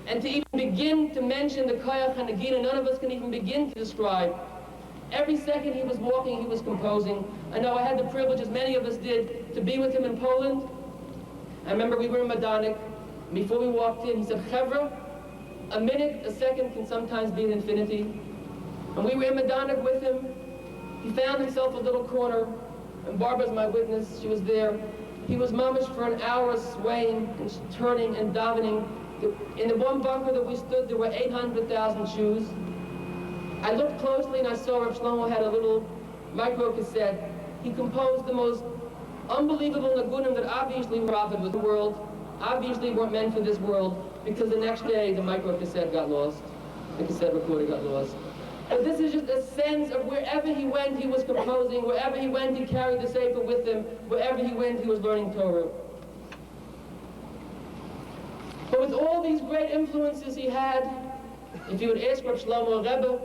And to even begin to mention the Koyach and the Gina, none of us can even begin to describe. Every second he was walking, he was composing. I know I had the privilege, as many of us did, to be with him in Poland. I remember we were in Madanik. Before we walked in, he said, Chevra, a minute, a second can sometimes be an infinity. And we were in Madanik with him. He found himself a little corner, and Barbara's my witness, she was there. He was mamish for an hour, swaying and turning and davening. In the one bunker that we stood, there were 800,000 shoes. I looked closely and I saw Rabbi Shlomo had a little micro cassette. He composed the most unbelievable nagunim that obviously were offered with the world, obviously weren't meant for this world, because the next day the micro cassette got lost. The cassette recorder got lost. But this is just a sense of wherever he went, he was composing. Wherever he went, he carried the Sefer with him. Wherever he went, he was learning Torah. But with all these great influences he had, if you would ask Rabbi Shlomo, Rebbe,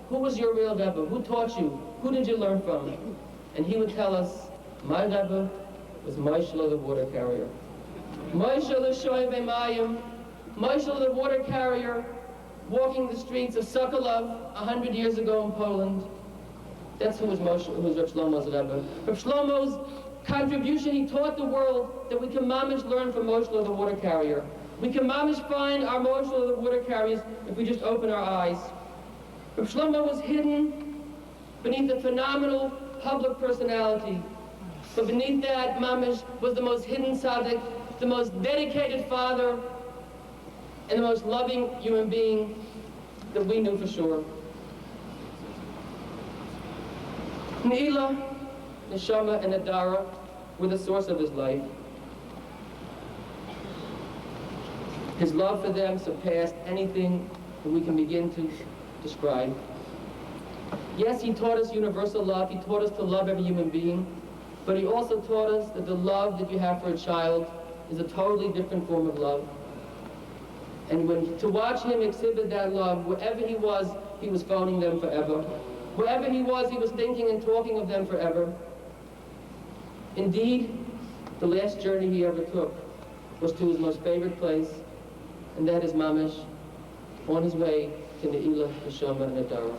who was your real Rebbe? Who taught you? Who did you learn from? And he would tell us, my Rebbe was Moshel the water carrier. Moshel the Shoyve Mayim, Moshel the water carrier, walking the streets of Sokolov 100 years ago in Poland. That's who was Rabbi Shlomo's Rebbe. Rabbi Shlomo's contribution, he taught the world that we can mamish learn from Moshel the water carrier. We can mamish find our Moshel the water carriers if we just open our eyes. Rabbi Shlomo was hidden beneath a phenomenal public personality. But beneath that, mamish was the most hidden tzaddik, the most dedicated father, and the most loving human being that we knew for sure. Ne'ilah, Neshama, and Adara were the source of his life. His love for them surpassed anything that we can begin to describe. Yes, he taught us universal love. He taught us to love every human being. But he also taught us that the love that you have for a child is a totally different form of love. And to watch him exhibit that love, wherever he was phoning them forever. Wherever he was thinking and talking of them forever. Indeed, the last journey he ever took was to his most favorite place, and that is Mamish, on his way to Ne'ilah, Neshama, and Adara.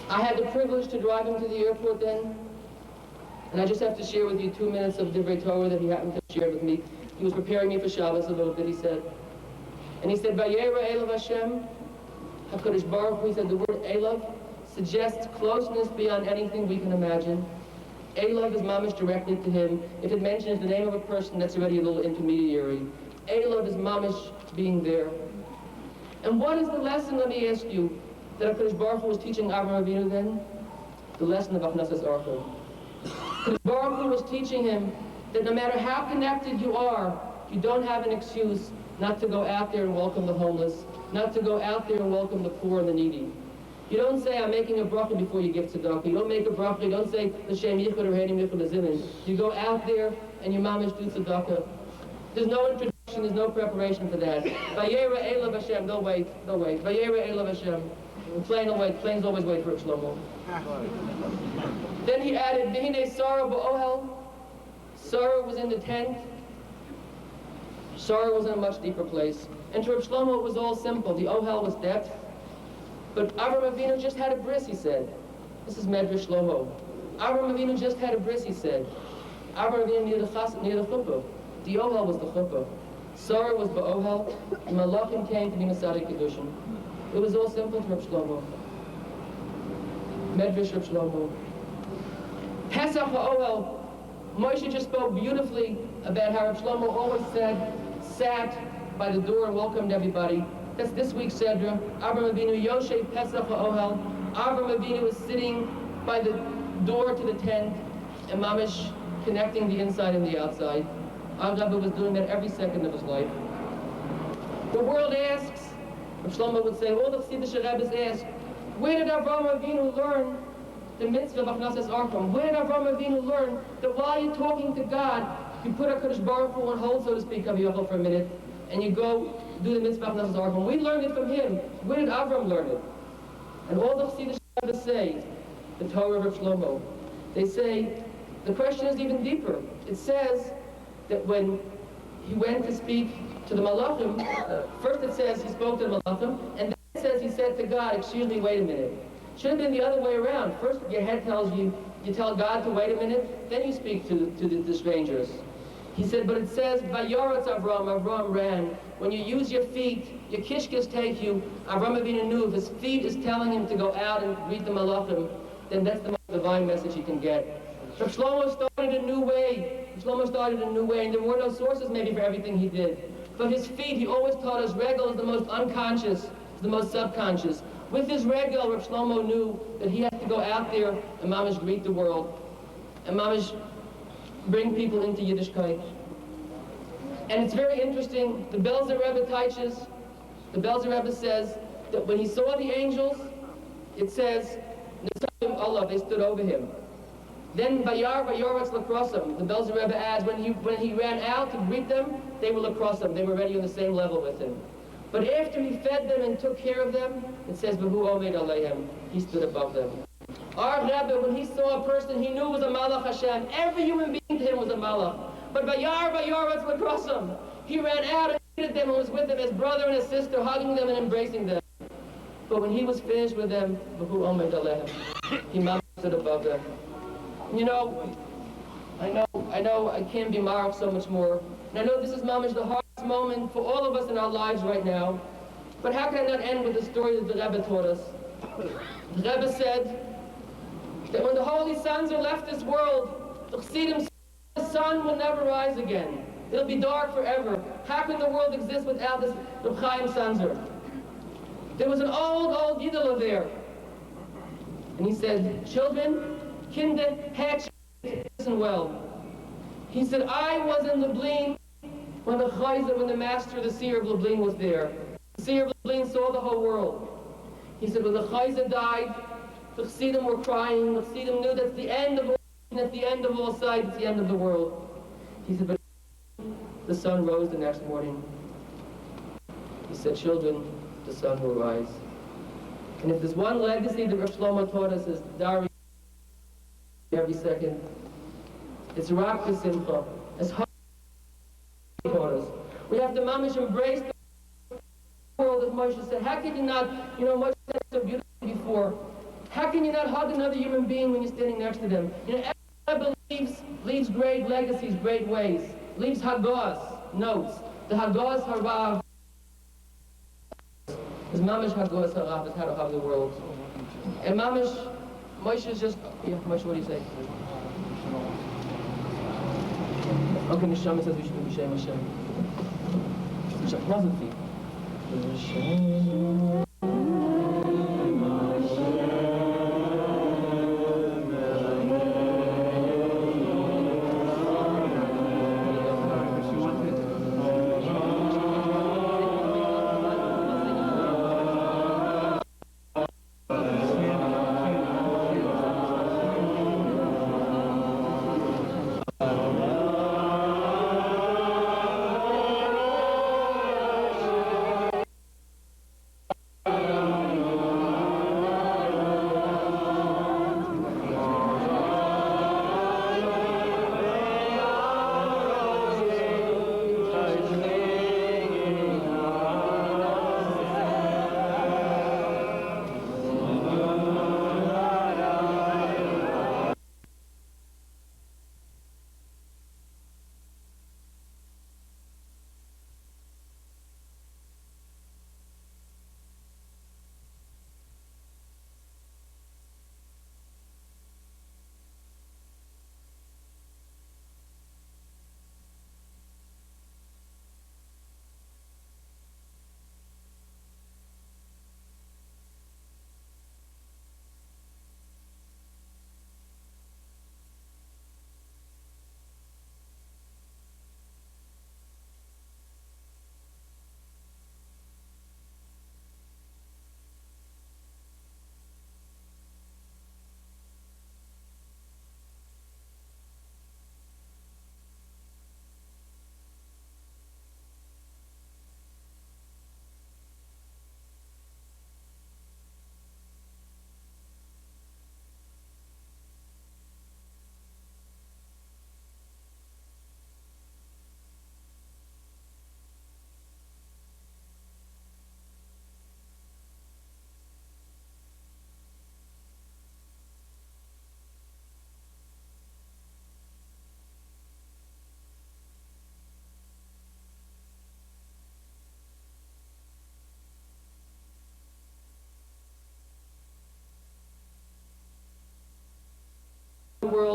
I had the privilege to drive him to the airport then, and I just have to share with you 2 minutes of Divrei Torah that he happened to share with me. He was preparing me for Shabbos a little bit, he said. And he said, Vayera Elav Hashem, HaKadosh Baruch Hu, he said the word Elav suggests closeness beyond anything we can imagine. A love is mamish directed to him. If it mentions the name of a person, that's already a little intermediary. A love is mamish being there. And what is the lesson, let me ask you, that HaKadosh Baruch Hu was teaching Avraham Avinu then? The lesson of Achnasas Orchel. HaKadosh Baruch Hu was teaching him that no matter how connected you are, you don't have an excuse not to go out there and welcome the homeless, not to go out there and welcome the poor and the needy. You don't say, I'm making a bracha before you give tzedakah. You don't make a bracha, you don't say, L'shem yichud or hedim yichud l'zimin. You go out there and you mamish do tzedakah. There's no introduction, there's no preparation for that. Vayera Elav Hashem, don't wait. Vayera Elav Hashem. The plane will wait, planes always wait for Shlomo. Then he added, V'hinei Sarah ba'ohel. Sarah was in the tent. Sarah was in a much deeper place. And to Rabbi Shlomo it was all simple. The ohel was depth. But Avraham Avinu just had a bris, he said. This is Medrash Shlomo. Avraham Avinu just had a bris, he said. Avraham Avinu near the chuppah. The ohel was the chuppah. Sarah was ba'ohel, and Malachim came to be Masadi Kedushin. It was all simple to Rabbi Shlomo. Medrash Rabbi Shlomo. Pesach ha'ohel. Moshe just spoke beautifully about how Rabbi Shlomo always sat by the door and welcomed everybody. That's this week's Sedra. Avraham Avinu Yoshe Pesach ha'ohel. Avraham Avinu was sitting by the door to the tent and mamish connecting the inside and the outside. Avraham was doing that every second of his life. The world asks, Rabbi Shlomo would say, all the Chassidish Rebbes ask, where did Avraham Avinu learn the mitzvah of Achnasas Orchel? Where did Avraham Avinu learn that while you're talking to God, you put HaKadosh Baruch Hu on hold, so to speak, of Yochel for a minute, and you go do the mitzvah of Achnasas Orchel? We learned it from him. Where did Avram learn it? And all the Chassidish Rebbes say, the Torah of Rabbi Shlomo, they say, the question is even deeper. It says that when he went to speak to the Malachim, first it says he spoke to the Malachim, and then it says he said to God, excuse me, wait a minute. Should have been the other way around. First your head tells you, you tell God to wait a minute, then you speak to the strangers. He said, but it says, Vayoretz Avram ran. When you use your feet, your kishkas take you. Avram Avinu knew if his feet is telling him to go out and greet the Malachim, then that's the most divine message he can get. Rabbi Shlomo started a new way. And there were no sources maybe for everything he did. But his feet, he always taught us, regel is the most unconscious, the most subconscious. With his regel, Rabbi Shlomo knew that he had to go out there and mamish greet the world, and mamish bring people into Yiddishkeit. And it's very interesting, the Belzer Rebbe teaches, the Belzer Rebbe says that when he saw the angels, it says, Nesavim Allah, they stood over him. Then Vayoretz Lakrosam, the Belzer Rebbe adds, when he ran out to greet them, they were Lakrosam, they were already on the same level with him. But after he fed them and took care of them, it says, V'hu Omed Aleihem, he stood above them. Our Rebbe, when he saw a person, he knew was a Malach Hashem. Every human being to him was a Malach. But Vayoretz Lakrosam, he ran out and greeted them and was with them as brother and as sister, hugging them and embracing them. But when he was finished with them, V'hu Omed Aleihem, he Malach stood above them. You know, I know I can't be marked so much more. And I know this is mamish the hardest moment for all of us in our lives right now. But how can I not end with the story that the Rebbe taught us? The Rebbe said that when the holy sons are left this world, the Chassidim said the sun will never rise again. It'll be dark forever. How can the world exist without this Reb Chaim Sanzer? There was an old Yiddilah there. And he said, children, Kinder, hatch, listen well. He said, I was in Lublin when the master, the seer of Lublin was there. The seer of Lublin saw the whole world. He said, when the Chayzer died, the Chassidim were crying. The Chassidim knew that's the end of all, and at the end of all sight, it's the end of the world. He said, but the sun rose the next morning. He said, children, the sun will rise. And if there's one legacy that Rabbi Shlomo taught us is Dari every second, it's Rak B'Simcha. As hard as he taught us. We have to mamish embrace the world, as Moshe said. How can you not, Moshe said so beautifully before, how can you not hug another human being when you're standing next to them? Everybody leaves great legacies, great ways. Leaves Hagos, notes. The Hagos Harav is mamish Hagos Harav, is how to hug the world. And Mamish, Moshe is just, yeah, Moshe, what do you say? Okay, Neshama says we should do B'Shem Hashem. B'Shem, positive. B'Shem. World